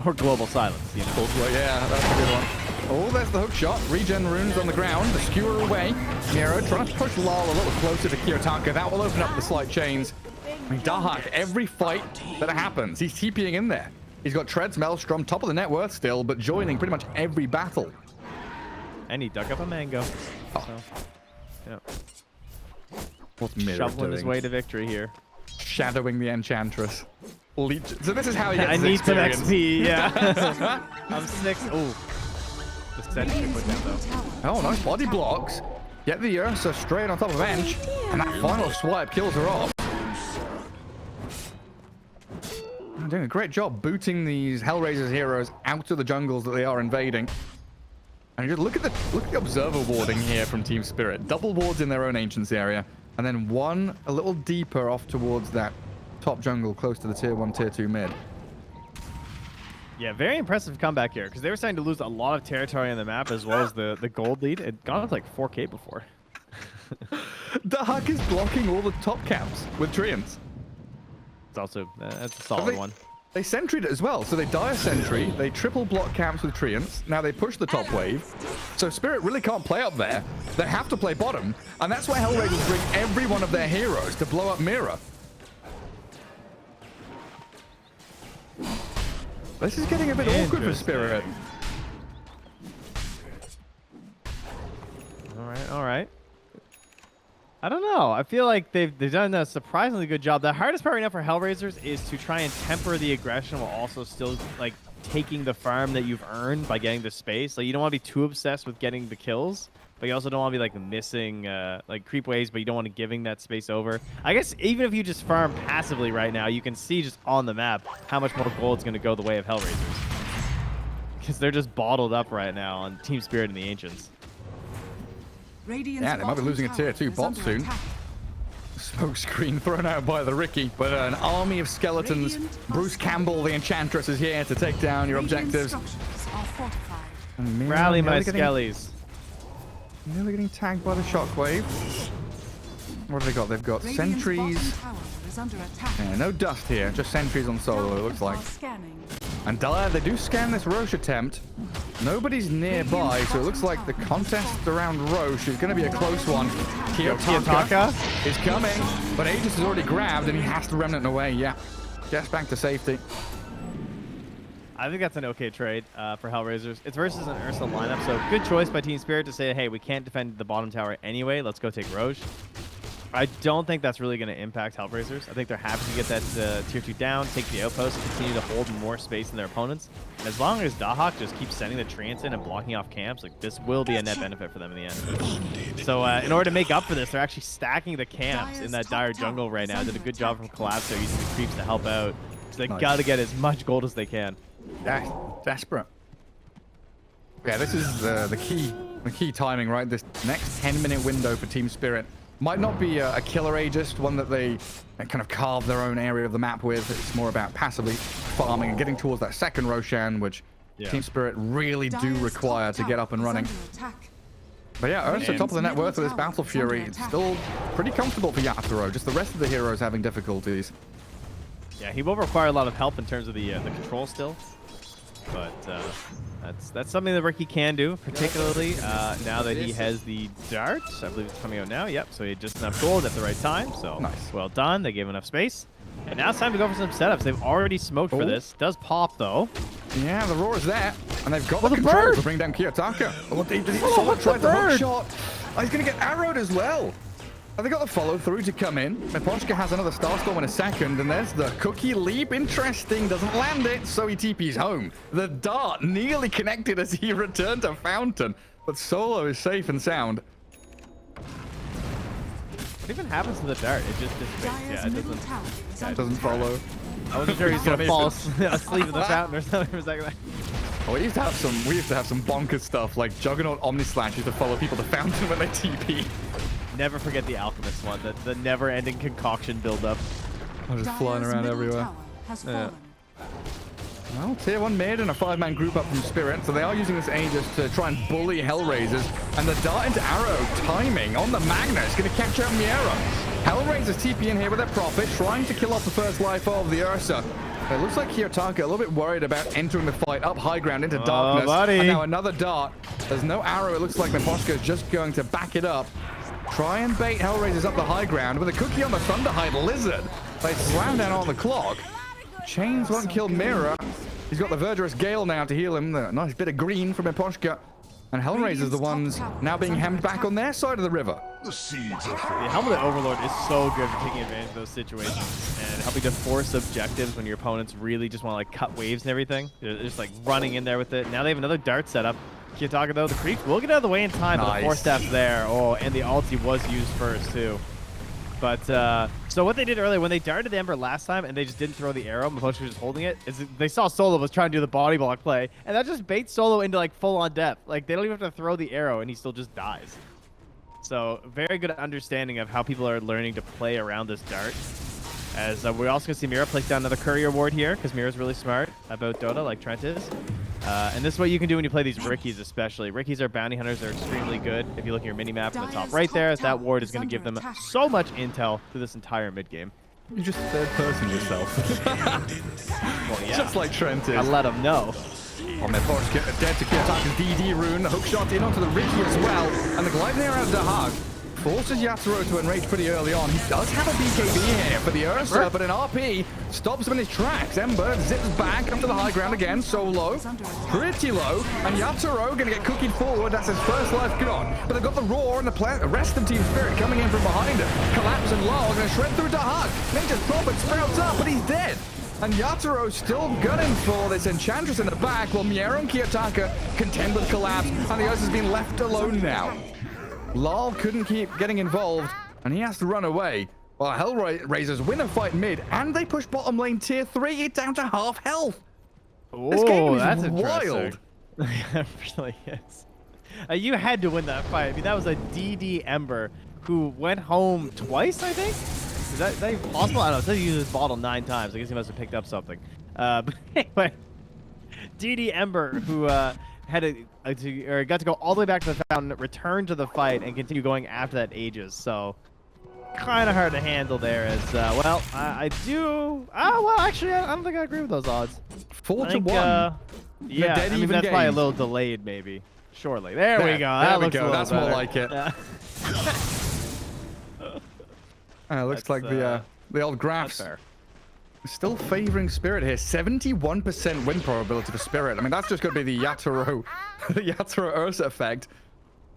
Or Global Silence, you know. Yeah, that's a good one. Oh, there's the hook shot. Regen runes on the ground. The skewer away. Miro trying to push Lal a little closer to Kiyotaka. That will open up the slight chains. I mean, Dahak, every fight that happens, he's TPing in there. He's got Treads, Maelstrom, top of the net worth still, but joining pretty much every battle. And he dug up a mango. Oh. So, yeah. What's Miro shoveling his doing? way to victory here. Shadowing the Enchantress. So this is how he gets I need some experience. XP, yeah. I'm 6. Ooh. The sentry put down though. Oh, nice body blocks. Get the Ursa straight on top of Ench. And that final swipe kills her off. They're doing a great job booting these HellRaisers heroes out of the jungles that they are invading. And just look at the observer warding here from Team Spirit. Double wards in their own Ancients area. And then one a little deeper off towards that top jungle close to the tier 1, tier 2 mid. Yeah, very impressive comeback here because they were starting to lose a lot of territory on the map as well as the gold lead. It got up to like 4K before. Dahak is blocking all the top camps with Treants. It's also, that's a solid one. They sentried it as well. So they die a sentry, they triple block camps with Treants. Now they push the top wave. So Spirit really can't play up there. They have to play bottom. And that's why HellRaisers bring every one of their heroes to blow up Mira. This is getting a bit awkward for Spirit. All right. I don't know. I feel like they've done a surprisingly good job. The hardest part right now for HellRaisers is to try and temper the aggression while also still like taking the farm that you've earned by getting the space. Like, you don't want to be too obsessed with getting the kills, but you also don't want to be like missing like creep waves, but you don't want to giving that space over. I guess even if you just farm passively right now, you can see just on the map how much more gold's going to go the way of HellRaisers. Because they're just bottled up right now on Team Spirit and the Ancients. Yeah, they might be losing a tier 2 bot soon. Smoke screen thrown out by the Ricky, but an army of skeletons. Bruce Campbell, the Enchantress, is here to take down your objectives. Rally my skellies. Nearly getting tagged by the shockwave. What have they got? They've got sentries. Yeah, no dust here, just sentries on solo, it looks like. And they do scan this Roche attempt. Nobody's nearby, so it looks like the contest around Roche is going to be a close one. Kiyotaka is coming, but Aegis is already grabbed, and he has to remnant away. Yeah, gets back to safety. I think that's an okay trade for HellRaisers. It's versus an Ursa lineup, so good choice by Team Spirit to say, hey, we can't defend the bottom tower anyway. Let's go take Roche. I don't think that's really going to impact HellRaisers. I think they're happy to get that tier 2 down, take the outpost, and continue to hold more space than their opponents. And as long as Dahak just keeps sending the treants in and blocking off camps, like, this will be a net benefit for them in the end. So in order to make up for this, they're actually stacking the camps in that dire jungle right now. Did a good job from Collapso using the creeps to help out. So they got to get as much gold as they can. Desperate. Yeah, this is the key timing, right? This next 10-minute window for Team Spirit. Might not be a killer Aegis, one that they kind of carve their own area of the map with. It's more about passively farming and getting towards that second Roshan, which Team Spirit really do require to get up and running. But yeah, Ursa, top of the net worth of this Battle Fury. It's still pretty comfortable for Yatoro. Just the rest of the heroes having difficulties. Yeah, he will require a lot of help in terms of the control still. But that's something that Ricky can do, particularly now that he has the dart. I believe it's coming out now. Yep, so he had just enough gold at the right time. So nice. Well done. They gave enough space. And now it's time to go for some setups. They've already smoked for this. Does pop, though. Yeah, the roar is there. And they've got the control to bring down Kiyotaka. Someone tried the hook shot. Oh, he's going to get arrowed as well. Have they got the follow through to come in? Mepochka has another Starstorm in a second, and there's the cookie leap. Interesting, doesn't land it, so he TP's home. The dart nearly connected as he returned to Fountain, but Solo is safe and sound. What even happens to the dart? It just dissipates. Yeah, it doesn't follow. I wasn't sure he was gonna fall asleep in the fountain or something for a second. Oh, we used to have some bonkers stuff like Juggernaut Omnislash used to follow people to Fountain when they TP. Never forget the Alchemist one, the never-ending concoction build-up. I'm just flying around everywhere. Well, tier 1 mid and a 5-man group up from Spirit, so they are using this Aegis to try and bully HellRaisers. And the dart into arrow timing on the Magnus, going to catch out Miera. HellRaisers TP in here with their Prophet, trying to kill off the first life of the Ursa. It looks like Kiyotaka a little bit worried about entering the fight up high ground into darkness. And now another dart. There's no arrow. It looks like Mepochka is just going to back it up. Try and bait HellRaisers up the high ground with a cookie on the Thunderhide Lizard. They slam down on the clock. Chains won't kill Mira. He's got the Verdurous Gale now to heal him. A nice bit of green from Mepochka. And HellRaisers the ones now being hemmed back on their side of the river. The Helmet Overlord is so good for taking advantage of those situations and helping to force objectives when your opponents really just want to like cut waves and everything. They're just like running in there with it. Now they have another dart setup. Kiyotaka though, the creep will get out of the way in time, but the Force Staff's there. Oh, and the ulti was used first too. But so what they did earlier when they darted the Ember last time and they just didn't throw the arrow, Mepochka was just holding it, is they saw Solo was trying to do the body block play, and that just baits Solo into like full on death. Like they don't even have to throw the arrow and he still just dies. So very good understanding of how people are learning to play around this dart. As we're also going to see Mira place down another Courier Ward here, because Mira's really smart about Dota, like Trent is. And this is what you can do when you play these Rickies especially. Rickies are bounty hunters. They're extremely good. If you look at your mini-map in the top right there, that ward is going to give them so much intel through this entire mid-game. You just third-person yourself. Well, yeah. Just like Trent is. I let them know. On their force, dead to Kiyotaka's DD rune. The hook shot in onto the Ricky as well. And the glide near out of Dahak forces Yatoro to enrage pretty early on. He does have a BKB here for the Ursa, but an RP stops him in his tracks. Ember zips back up to the high ground again. Solo, pretty low. And Yatoro going to get cookied forward. That's his first life gone. But they've got the Roar and the rest of Team Spirit coming in from behind it. Collapse and log and shred through Dahak. Nature's Prophet sprouts up, but he's dead. And Yatoro still gunning for this Enchantress in the back, while Miero and Kiyotaka contend with Collapse, and the Ice has been left alone now. Lal couldn't keep getting involved, and he has to run away. While HellRaisers win a fight mid, and they push bottom lane tier 3 down to half health. This game is that's wild. It really is. You had to win that fight. I mean, that was a DD Ember who went home twice, I think? Is that even possible? I don't know. It says he used his bottle 9 times. I guess he must have picked up something. But anyway, DD Ember, who got to go all the way back to the fountain, return to the fight, and continue going after that ages. So kind of hard to handle there. As well, I do. Well, actually, I don't think I agree with those odds. 4 to 1. Yeah, I mean, that's probably a little delayed, maybe. Shortly. There we go. That looks a little That's better. more like it. Looks like the old graphs. Fair. Still favoring Spirit here. 71% win probability for Spirit. I mean, that's just going to be the Yatoro, the Yatoro Ursa effect.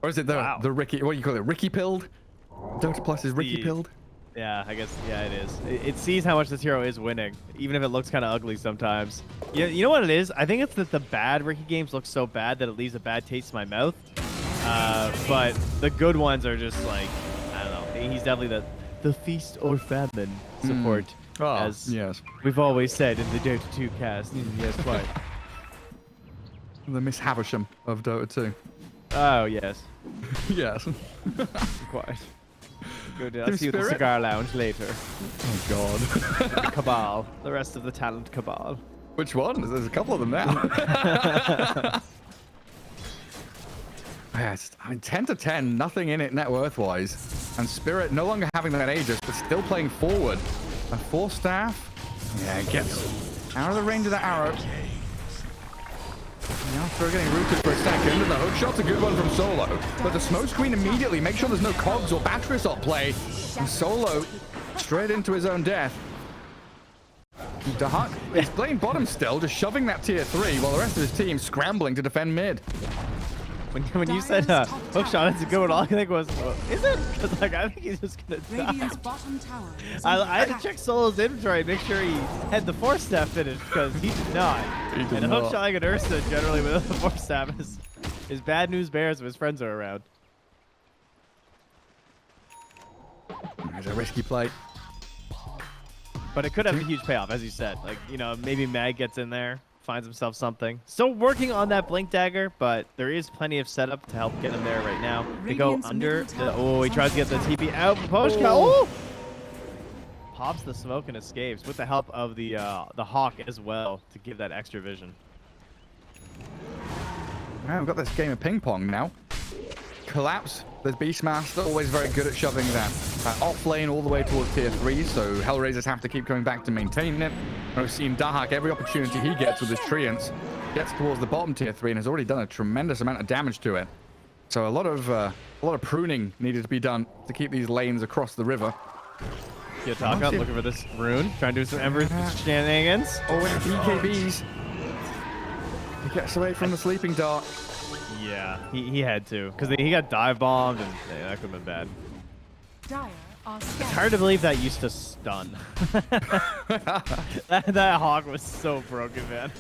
Or is it the Ricky, what do you call it? Ricky pilled? Dota Plus is Ricky pilled? Yeah, I guess, yeah, it is. It sees how much this hero is winning, even if it looks kind of ugly sometimes. You know what it is? I think it's that the bad Ricky games look so bad that it leaves a bad taste in my mouth. But the good ones are just like, I don't know. He's definitely the feast or famine support. As yes. we've always said in the Dota 2 cast. Yes, quite. The Miss Havisham of Dota 2. Oh, yes. Yes. Quite. Good. I'll see you at the cigar lounge later. Oh, God. The Cabal. The rest of the talent Cabal. Which one? There's a couple of them now. Yes, I mean, 10 to 10, nothing in it net worth-wise. And Spirit no longer having that Aegis, but still playing forward. A 4 staff. Yeah, gets out of the range of the arrow. Now they're getting rooted for a second, and the hook shot's a good one from Solo. But the smoke screen immediately makes sure there's no cogs or batteries at play. And Solo straight into his own death. Dahak is playing bottom still, just shoving that tier 3, while the rest of his team scrambling to defend mid. When you said hook shot, it's a good one. All I think was, is it? Because like I think he's just gonna die. I had to check Solo's inventory, make sure he had the 4-step finish because he did not. And a hook shot like an Ursa generally with the 4-step is bad news bears if his friends are around. There's a risky play. But it could have a huge payoff, as you said. Like, you know, maybe Mag gets in there, finds himself something. Still working on that Blink Dagger, but there is plenty of setup to help get him there right now. They go under. He tries to get the TP out. Post pops the smoke and escapes with the help of the Hawk as well to give that extra vision. All right, we've got this game of ping pong now. Collapse. There's Beastmaster, always very good at shoving that off lane all the way towards tier 3, so HellRaisers have to keep coming back to maintain it. And we've seen Dahak, every opportunity he gets with his Treants, gets towards the bottom tier 3 and has already done a tremendous amount of damage to it. So a lot of pruning needed to be done to keep these lanes across the river. Kiyotaka looking for this rune, trying to do some Ember shenanigans. Oh, and BKBs. He gets away from the sleeping dart. Yeah, he had to, because he got dive bombed, and that could have been bad. It's hard to believe that used to stun. that Hawk was so broken, man.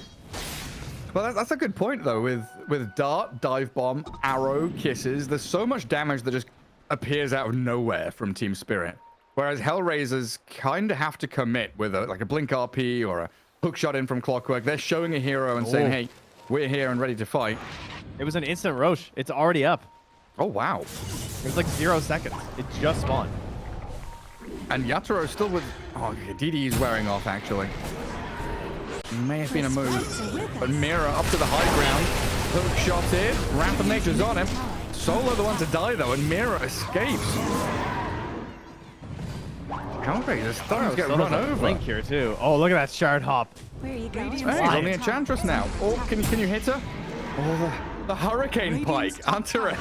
Well, that's a good point, though, with dart, dive bomb, arrow, kisses. There's so much damage that just appears out of nowhere from Team Spirit. Whereas HellRaisers kind of have to commit with like a blink RP or a hook shot in from Clockwork. They're showing a hero and saying, hey, we're here and ready to fight. It was an instant Roche. It's already up. Oh, wow. It was like 0 seconds. It just spawned. And Yatoro still with... Oh, DD's wearing off, actually. May have been a move. But Mira up to the high ground. Hook shot in. Wrath of Nature's on him. Solo the one to die, though, and Mira escapes. HellRaisers starting to get run over. Blink here, too. Oh, look at that shard hop. Where are you going? Hey, he's on the Enchantress now. Oh, can you hit her? Oh, the Hurricane Pike. Antares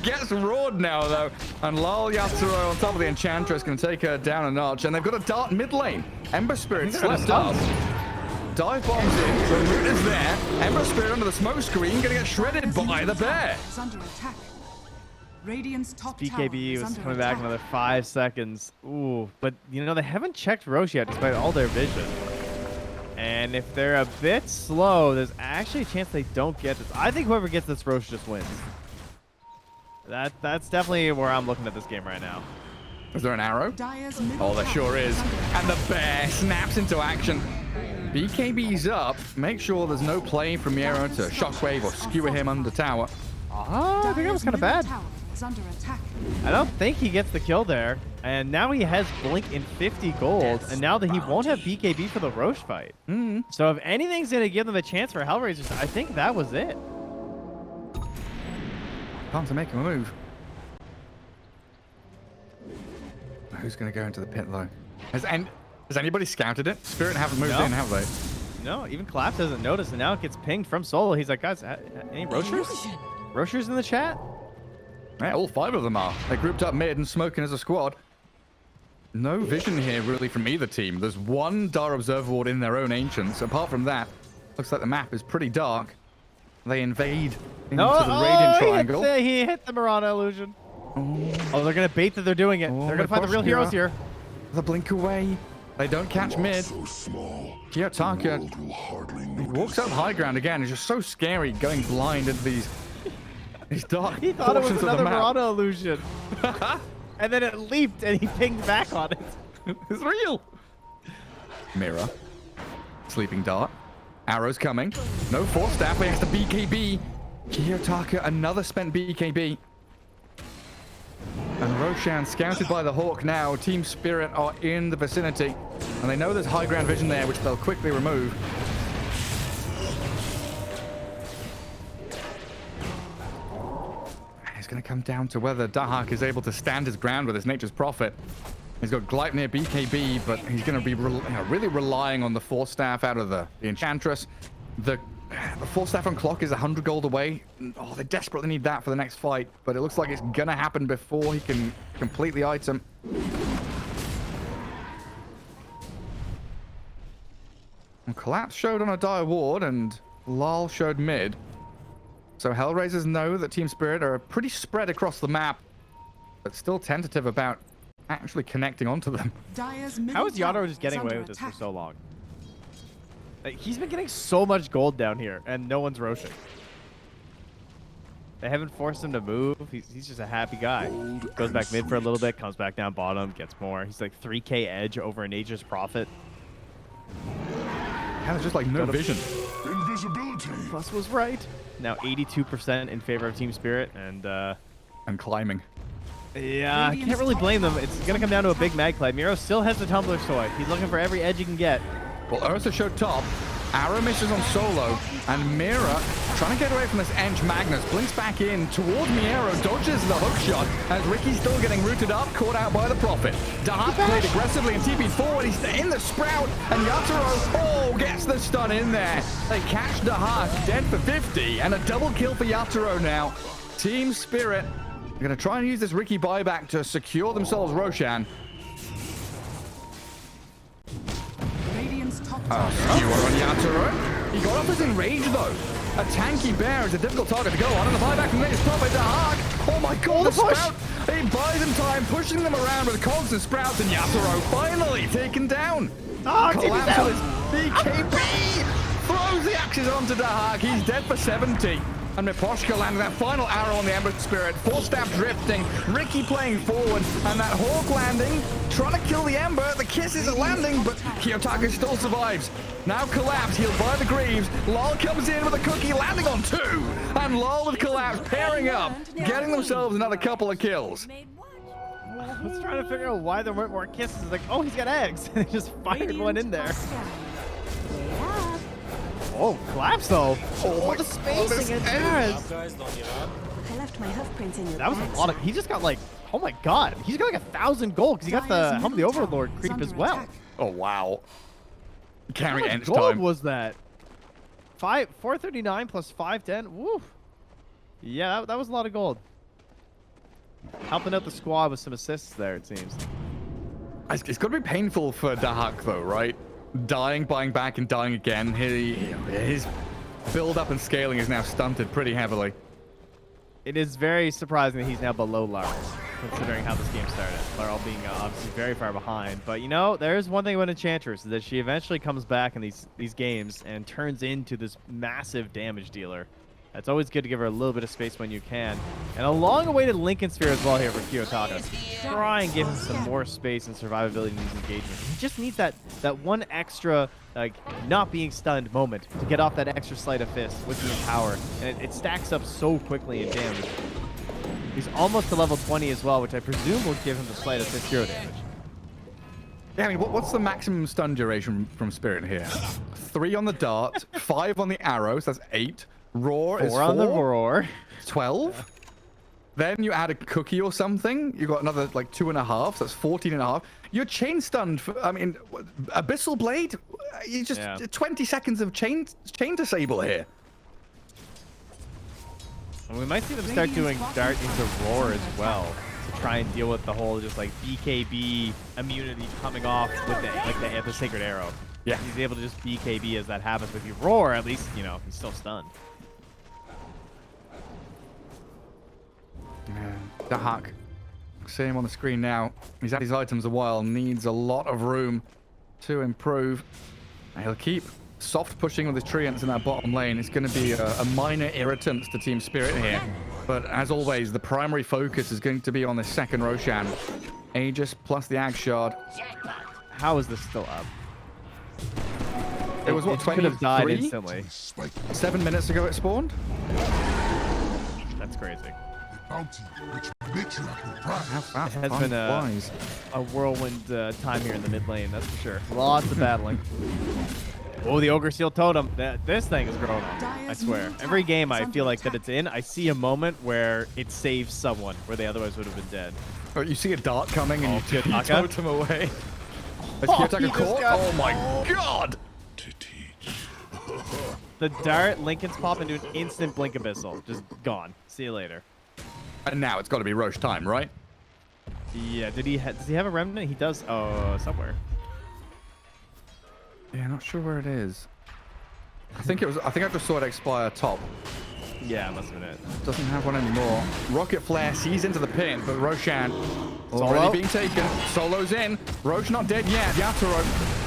gets roared now, though. And Lal Yatoro on top of the Enchantress can take her down a notch. And they've got a dart mid lane. Ember Spirit slipped up. Dive bombs in. The root is there. Ember Spirit under the smoke screen. Going to get shredded by the bear. BKB was coming back another 5 seconds. Ooh, but you know, they haven't checked Roche yet despite all their vision. And if they're a bit slow, there's actually a chance they don't get this. I think whoever gets this Roche just wins. That's definitely where I'm looking at this game right now. Is there an arrow? Dire's middle Oh, there tower sure is. under attack. And the bear snaps into action. BKB's up. Make sure there's no play from Miero to shockwave or skewer him under tower. Ah, I think that was kind of Dire's bad. middle tower is under attack. I don't think he gets the kill there. And now he has Blink in 50 gold. And now that he won't have BKB for the Roche fight. So if anything's going to give them a chance for HellRaisers, I think that was it. Time to make him a move. Who's going to go into the pit, though? Has anybody scouted it? Spirit haven't moved No. in, have they? No, even Collapse doesn't notice. And now it gets pinged from Solo. He's like, guys, any Rochers? Rochers in the chat? Yeah, all 5 of them are. They grouped up mid and smoking as a squad. No vision here, really, from either team. There's one Dar Observer Ward in their own Ancients. Apart from that, looks like the map is pretty dark. They invade into the Radiant Triangle. He hit the Mirana illusion. Oh, they're going to bait that they're doing it. Oh, They're going to find the real heroes here. The blink away. They don't catch mid. Kiyotaka, he walks up high ground again. It's just so scary going blind into these dark He thought it was portions of the another map. Mirana illusion. And then it leaped and he pinged back on it. It's real. Mirror. Sleeping Dart. Arrows coming. No force staff against the BKB. Kiyotaka, another spent BKB. And Roshan scouted by the Hawk now. Team Spirit are in the vicinity. And they know there's high ground vision there, which they'll quickly remove. It's going to come down to whether Dahak is able to stand his ground with his Nature's Prophet. He's got Gleipnir BKB, but he's going to be really relying on the Force Staff out of the Enchantress. The Force Staff on clock is 100 gold away. Oh, they desperately need that for the next fight, but it looks like it's going to happen before he can complete the item. And Collapse showed on a Dire Ward, and Lal showed mid. So HellRaisers know that Team Spirit are pretty spread across the map, but still tentative about actually connecting onto them. Dire's middle How is tower Yatoro just getting is away under with this for attack. so long? Like, he's been getting so much gold down here, and no one's roshing. They haven't forced him to move. He's just a happy guy. Goes back mid for a little bit, comes back down bottom, gets more. He's like 3k edge over a Nature's Prophet. Kind of just like no vision. Invisibility. Plus was right. Now 82% in favor of Team Spirit, and And climbing. yeah, I can't really blame them. It's gonna come down to a big mag play. Miro still has the Tumbler Sword. He's looking for every edge he can get. Well, Ursa showed top. Arrow misses on Solo. And Mira, trying to get away from this Edge Magnus, blinks back in toward Miero, dodges the hook shot as Ricky's still getting rooted up, caught out by the Prophet. Dahak played aggressively and TP'd forward. He's in the Sprout, and Yatoro, gets the stun in there. They catch Dahak, dead for 50, and a double kill for Yatoro now. Team Spirit are going to try and use this Ricky buyback to secure themselves Roshan. Radiant's top tower. Skewer on Yatoro. He got off his enrage though. A tanky bear is a difficult target to go on, and the buyback from Nature's Prophet to Hag. Oh my god, the Sprout! He buys him time, pushing them around with Cogs and Sprouts, and Yatoro finally taken down. Collapse with his BKB! Throws the axes onto Dahak. He's dead for 70. And Miposhka landing that final arrow on the Ember Spirit. Force Staff drifting. Ricky playing forward. And that Hawk landing. Trying to kill the Ember. The kiss isn't landing, but Kiyotaka still survives. Now Collapse, healed by the Greaves. Lal comes in with a cookie, landing on 2. And Lal with Collapse pairing up, getting themselves another couple of kills. I was trying to figure out why there weren't more kisses. Like, oh, he's got eggs. They just fired one in there. Oh, Collapse though. Oh, the spacing and Jarrett. I left my hoof prints in your That was a bags. lot of. He just got like, oh my god, he's got like 1,000 gold because he got the Helm of the Overlord creep as well. Oh, wow. Carry How much Ench gold time. was that? 439 plus 510. Woo. Yeah, that was a lot of gold. Helping out the squad with some assists there, it seems. It's got to be painful for Dahak though, right? Dying, buying back, and dying again. His build-up and scaling is now stunted pretty heavily. It is very surprising that he's now below Lars. considering how this game started. They're all being obviously very far behind. But, you know, there's one thing about Enchantress, is that she eventually comes back in these games and turns into this massive damage dealer. It's always good to give her a little bit of space when you can. And a long-awaited Lincoln Sphere as well here for Kiyotaka. Try and give him some more space and survivability in these engagements. He just needs that one extra, like, not being stunned moment to get off that extra sleight of fist with the Empower. And it stacks up so quickly in damage. He's almost to level 20 as well, which I presume will give him the sleight of fist hero damage. Yeah, I mean, what's the maximum stun duration from Spirit here? 3 on the dart, 5 on the arrows, that's 8. Roar is 4 on the roar. 12. Then you add a cookie or something. You got another like 2.5. So that's 14.5. You're chain stunned. I mean, Abyssal Blade. You just 20 seconds of chain disable here. And we might see them start doing dart into roar as well to try and deal with the whole just like BKB immunity coming off with the sacred arrow. Yeah, he's able to just BKB as that happens. But if you roar, at least you know he's still stunned. Dahak, see him on the screen now. He's had his items a while, needs a lot of room to improve. And he'll keep soft pushing with his treants in that bottom lane. It's going to be a minor irritant to Team Spirit here. But as always, the primary focus is going to be on the second Roshan. Aegis plus the Ag Shard. How is this still up? It was what, 23? Could have died instantly. 7 minutes ago it spawned? That's crazy. How fast? It has been a whirlwind time here in the mid lane, that's for sure. Lots of battling. Oh, the Ogre Seal Totem. This thing is growing on. I swear. Every game I feel like that it's in, I see a moment where it saves someone where they otherwise would have been dead. Oh, you see a dart coming and you totem away. Let's Kiyotaka caught. Oh my god! The dart, Lincoln's pop into an instant blink abyssal. Just gone. See you later. And now it's got to be Roche time, right? Yeah. Does he have a remnant? He does. Oh, somewhere. Yeah, not sure where it is. I think I just saw it expire top. Yeah, must have been it. Doesn't have one anymore. Rocket Flare sees into the pin, but Roshan already being taken. Solo's in. Roche not dead yet. Yatoro,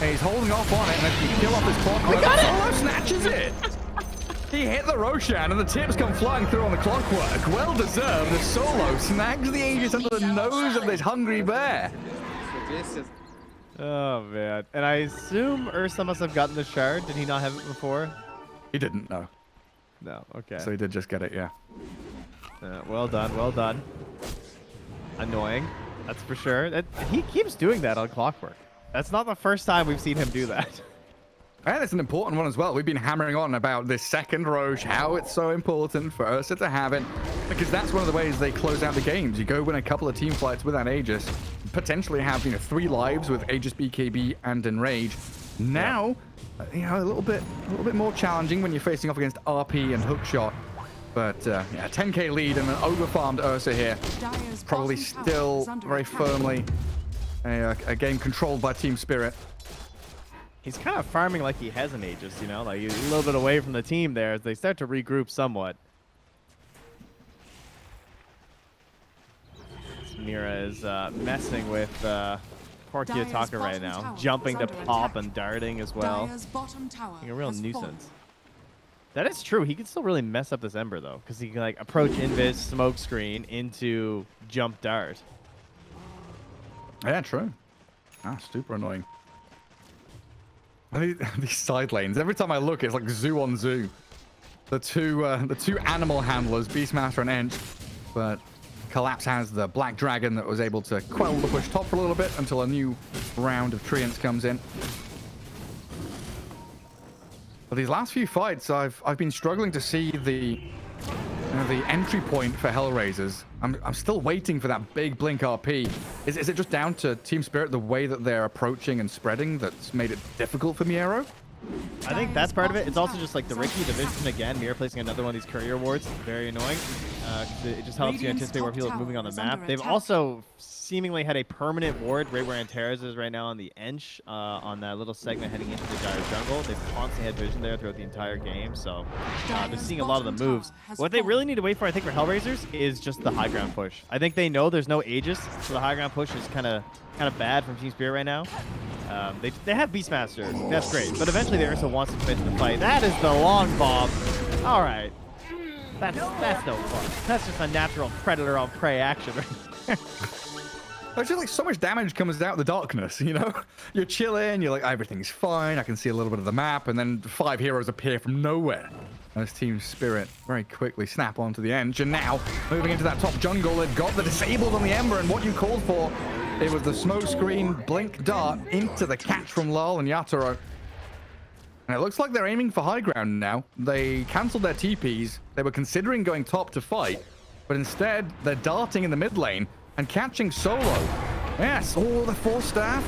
he's holding off on it, and if you kill off his clockwork, Solo snatches it. He hit the Roshan, and the tips come flying through on the clockwork. Well deserved. The Solo snags the Aegis under the nose of this hungry bear. Oh man! And I assume Ursa must have gotten the shard. Did he not have it before? He didn't know. No. Okay. So he did just get it, yeah. Well done. Well done. Annoying. That's for sure. He keeps doing that on Clockwork. That's not the first time we've seen him do that. And it's an important one as well. We've been hammering on about this second Roche, how it's so important for Ursa to have it, because that's one of the ways they close out the games. You go win a couple of team fights with that Aegis, potentially have 3 lives with Aegis, BKB, and Enrage. Now, a little bit more challenging when you're facing off against RP and Hookshot. But yeah, 10k lead and an overfarmed Ursa here. Probably still very firmly a game controlled by Team Spirit. He's kind of farming like he has an Aegis, you know, like he's a little bit away from the team there as they start to regroup somewhat. Mira is messing with poor Kiyotaka right now, jumping to pop and darting as well. Being a real nuisance. That is true. He can still really mess up this Ember though, because he can like approach Invis, smoke screen into jump dart. Yeah, true. Super annoying. These side lanes. Every time I look, it's like zoo on zoo. The two animal handlers, Beastmaster and Ench, but Collapse has the Black Dragon that was able to quell the push top for a little bit until a new round of Treants comes in. But these last few fights, I've been struggling to see the entry point for HellRaisers. I'm still waiting for that big blink RP. Is it just down to Team Spirit, the way that they're approaching and spreading, that's made it difficult for Miero? I think that's part of it. It's also just like the Ricky, the Vision again. Mirror placing another one of these courier wards. Very annoying. 'Cause it just helps you anticipate where people are moving on the map. They've also seemingly had a permanent ward right where Antares is right now on the Ench, on that little segment heading into the Dire jungle. They've constantly had vision there throughout the entire game, so they're seeing a lot of the moves. What they really need to wait for, I think, for HellRaisers is just the high ground push. I think they know there's no Aegis, so the high ground push is kind of bad from Team Spirit right now. They have Beastmaster. That's great. But eventually the Ursa wants to commit to the fight. That is the long bomb. All right. That's no fun. That's just a natural predator on prey action right there. It's just like so much damage comes out of the darkness, you know? You're chilling, you're like, everything's fine, I can see a little bit of the map, and then 5 heroes appear from nowhere. As Team Spirit very quickly snap onto the edge, and now moving into that top jungle, they've got the disabled on the Ember, and what you called for, it was the smoke screen blink dart into the catch from Lal and Yatoro. And it looks like they're aiming for high ground now. They cancelled their TPs. They were considering going top to fight, but instead they're darting in the mid lane and catching Solo. Yes, oh, the Force Staff.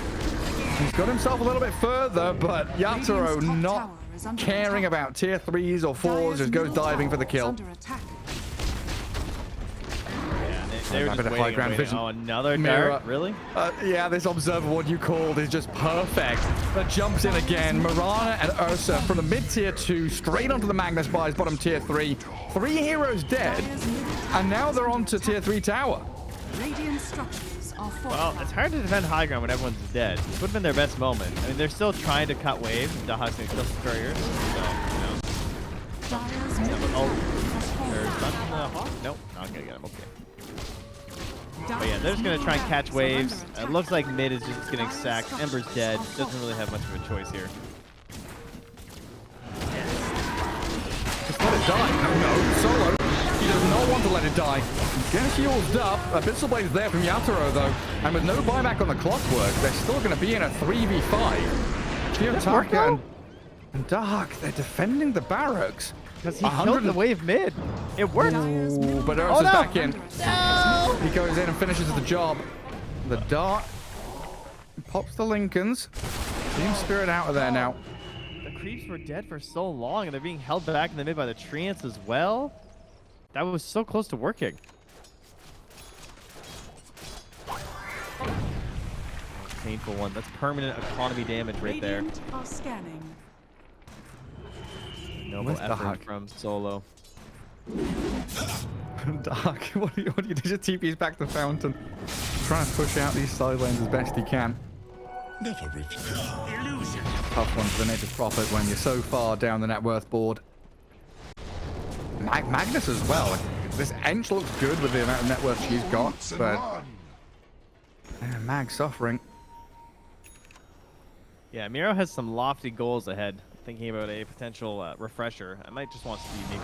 He's got himself a little bit further, but Yatoro not caring about tier 3s or 4s, just goes diving for the kill. They're just high ground vision. Oh, another Mirror. dart? Really? Yeah, this observer what you called is just perfect. That jumps in again. Mirana and Ursa from the mid tier 2 straight onto the Magnus Buys bottom tier 3. 3 heroes dead, and now they're on to tier 3 tower. Radiant structures are Well, it's hard to defend high ground when everyone's dead. This would have been their best moment. I mean, they're still trying to cut waves. Dahak's going to kill some couriers. So, you know. Oh, there's nothing in the Hawk? Nope, not going to get him. Okay. But yeah, they're just going to try and catch waves. It looks like mid is just getting sacked. Ember's dead. Doesn't really have much of a choice here. Just let it die. No, Solo. He does not want to let it die. Gets healed up. Abyssal Blade's there from Yatoro, though. And with no buyback on the clockwork, they're still going to be in a 3v5. Chiyotaka and Dark, they're defending the barracks. Because he killed the wave mid. It worked. Ooh, but Ursa's back in. No! He goes in and finishes the job. The dart pops the Lincolns. Team Spirit out of there now. The creeps were dead for so long, and they're being held back in the mid by the treants as well. That was so close to working. Painful one. That's permanent economy damage right there. Radiant are scanning. Noble effort from Solo. Dark, what do you do? Just TP's back to Fountain. Trying to push out these side lanes as best he can. Never refuse. Illusion. Tough one for the native prophet when you're so far down the net worth board. Magnus as well. This Ench looks good with the amount of net worth she's got, but Mag suffering. Yeah, Miro has some lofty goals ahead. Thinking about a potential refresher. I might just want to see make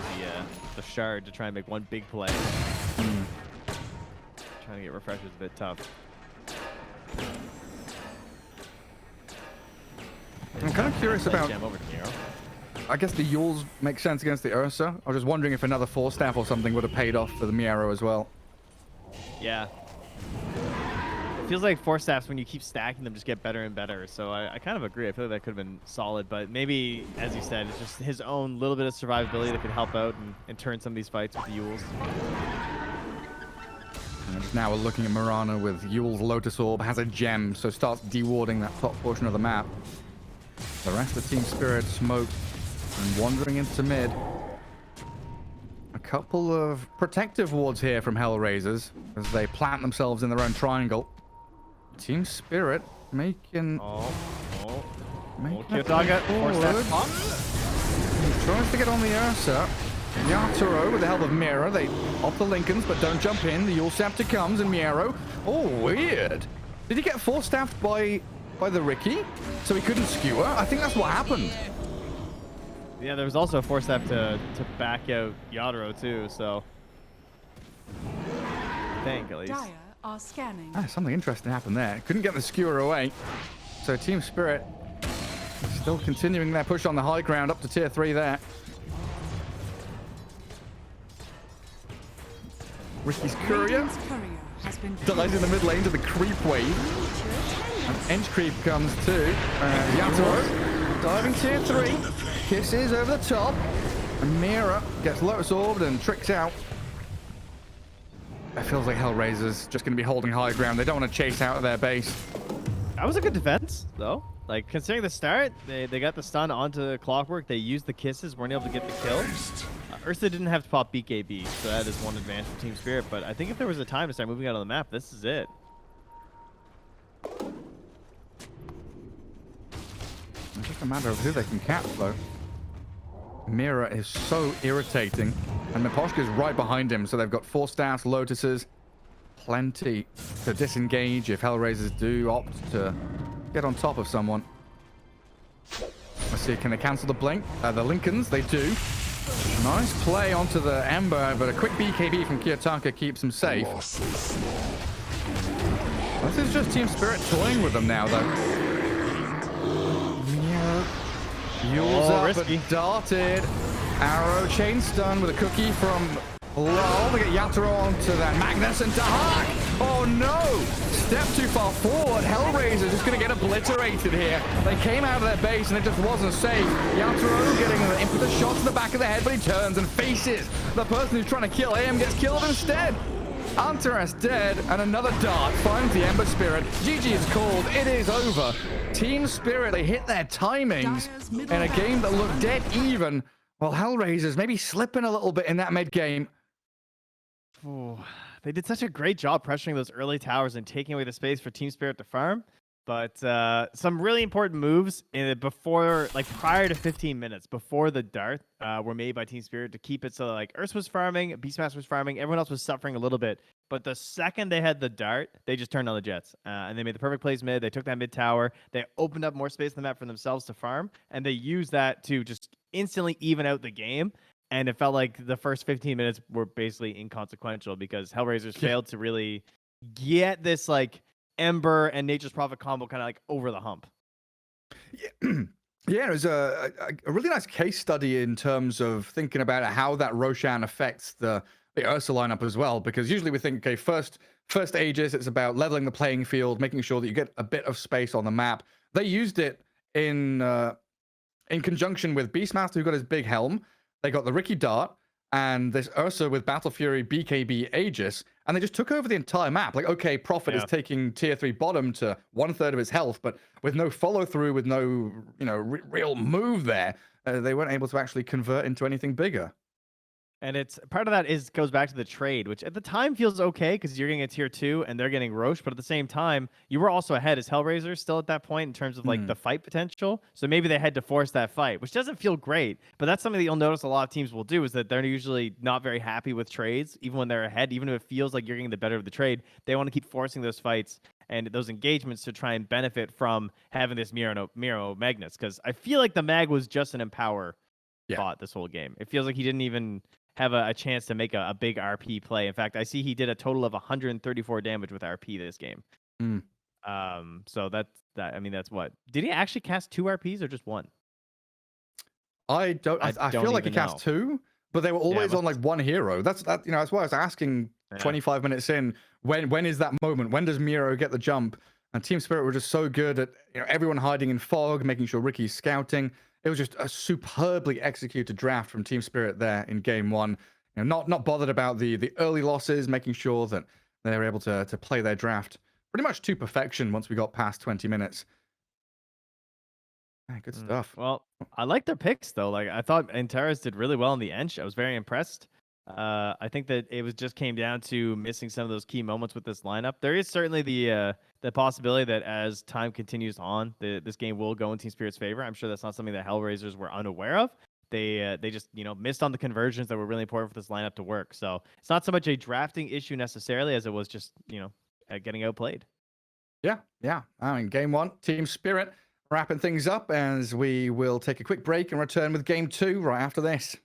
the shard to try and make one big play. Trying to get refreshers a bit tough. I'm kind of curious about. Over to Miro. I guess the Yules make sense against the Ursa. I was just wondering if another Force Staff or something would have paid off for the Miero as well. Yeah. It feels like Force Staffs, when you keep stacking them, just get better and better. So I kind of agree. I feel like that could have been solid. But maybe, as you said, it's just his own little bit of survivability that could help out and turn some of these fights with the Yules. And now we're looking at Mirana with Yule's Lotus Orb, has a gem, so starts dewarding that top portion of the map. The rest of Team Spirit smoked and wandering into mid. A couple of protective wards here from HellRaisers as they plant themselves in their own triangle. Team Spirit making... Kyotaga, Force Staff. Tries to get on the Ursa. Yatoro with the help of Mira. They off the Lincolns, but don't jump in. The Yule Scepter comes and Miero. Oh, weird. Did he get Force Staffed by the Ricky? So he couldn't skewer? I think that's what happened. Yeah, there was also a Force Staff to back out Yatoro too, so... I think, at least. Dire are scanning. Something interesting happened there. Couldn't get the skewer away. So Team Spirit still continuing their push on the high ground up to tier 3 there. Ricky's courier dies in the mid lane to the creep wave. An Ench creep comes too. Yatoro Diving tier 3. Kisses over the top. And Mira gets Lotus Orbed and tricks out. It feels like HellRaisers just going to be holding high ground. They don't want to chase out of their base. That was a good defense, though. Like, considering the start, they got the stun onto Clockwork. They used the kisses, weren't able to get the kill. Ursa didn't have to pop BKB, so that is one advantage for Team Spirit. But I think if there was a time to start moving out of the map, this is it. It's just a matter of who they can catch, though. Mira is so irritating, and Miposhka's right behind him, so they've got 4 staffs, Lotuses, plenty to disengage if HellRaisers do opt to get on top of someone. Let's see, can they cancel the blink? The Lincolns, they do. Nice play onto the Ember, but a quick BKB from Kiyotaka keeps him safe. This is just Team Spirit toying with them now, though. Yules up, risky. but darted. Arrow chain stun with a cookie from Lol. They get Yatoro onto that Magnus and Dahak. Oh no! Step too far forward. HellRaisers just going to get obliterated here. They came out of their base and it just wasn't safe. Yatoro getting the impetus shot to the back of the head, but he turns and faces the person who's trying to kill him, gets killed instead. Antares dead, and another dart finds the Ember Spirit. GG is called. It is over. Team Spirit, they hit their timings in a game that looked dead even, while HellRaisers maybe slipping a little bit in that mid game. Ooh, they did such a great job pressuring those early towers and taking away the space for Team Spirit to farm. But some really important moves prior to 15 minutes before the dart were made by Team Spirit to keep it so like Ursa was farming, Beastmaster was farming, everyone else was suffering a little bit. But the second they had the dart, they just turned on the Jets and they made the perfect plays mid. They took that mid tower. They opened up more space on the map for themselves to farm, and they used that to just instantly even out the game. And it felt like the first 15 minutes were basically inconsequential because HellRaisers failed to really get this like Ember and Nature's Prophet combo kind of like over the hump. Yeah, it was a really nice case study in terms of thinking about how that Roshan affects the Ursa lineup as well. Because usually we think, okay, first Aegis, it's about leveling the playing field, making sure that you get a bit of space on the map. They used it in conjunction with Beastmaster, who got his big helm. They got the Ricky Dart and this Ursa with Battle Fury, BKB, Aegis, and they just took over the entire map. Like, okay, Prophet is taking tier 3 bottom to 1/3 of his health, but with no follow through, with no real move there, they weren't able to actually convert into anything bigger. And it's part of that goes back to the trade, which at the time feels okay because you're getting a tier 2 and they're getting Roche, but at the same time, you were also ahead as HellRaisers still at that point in terms of like the fight potential. So maybe they had to force that fight, which doesn't feel great, but that's something that you'll notice a lot of teams will do is that they're usually not very happy with trades, even when they're ahead, even if it feels like you're getting the better of the trade. They want to keep forcing those fights and those engagements to try and benefit from having this Miro Magnus, because I feel like the Mag was just an Empower bot this whole game. It feels like he didn't even have a chance to make a big RP play. In fact, I see he did a total of 134 damage with RP this game. So that's what. Did he actually cast 2 RPs or just 1? I feel like he cast 2, but they were always on like one hero. That's why I was asking 25 minutes in, when is that moment? When does Miro get the jump? And Team Spirit were just so good at everyone hiding in fog, making sure Ricky's scouting. It was just a superbly executed draft from Team Spirit there in game 1. Not bothered about the early losses, making sure that they were able to play their draft pretty much to perfection once we got past 20 minutes. Yeah, good stuff. Well, I like their picks though. Like I thought Antares did really well on the Ench. I was very impressed. I think that it just came down to missing some of those key moments with this lineup. There is certainly the possibility that as time continues on, this game will go in Team Spirit's favor. I'm sure that's not something that HellRaisers were unaware of. They just missed on the conversions that were really important for this lineup to work. So it's not so much a drafting issue necessarily as it was just getting outplayed. Yeah. I mean, game 1, Team Spirit wrapping things up as we will take a quick break and return with game 2 right after this.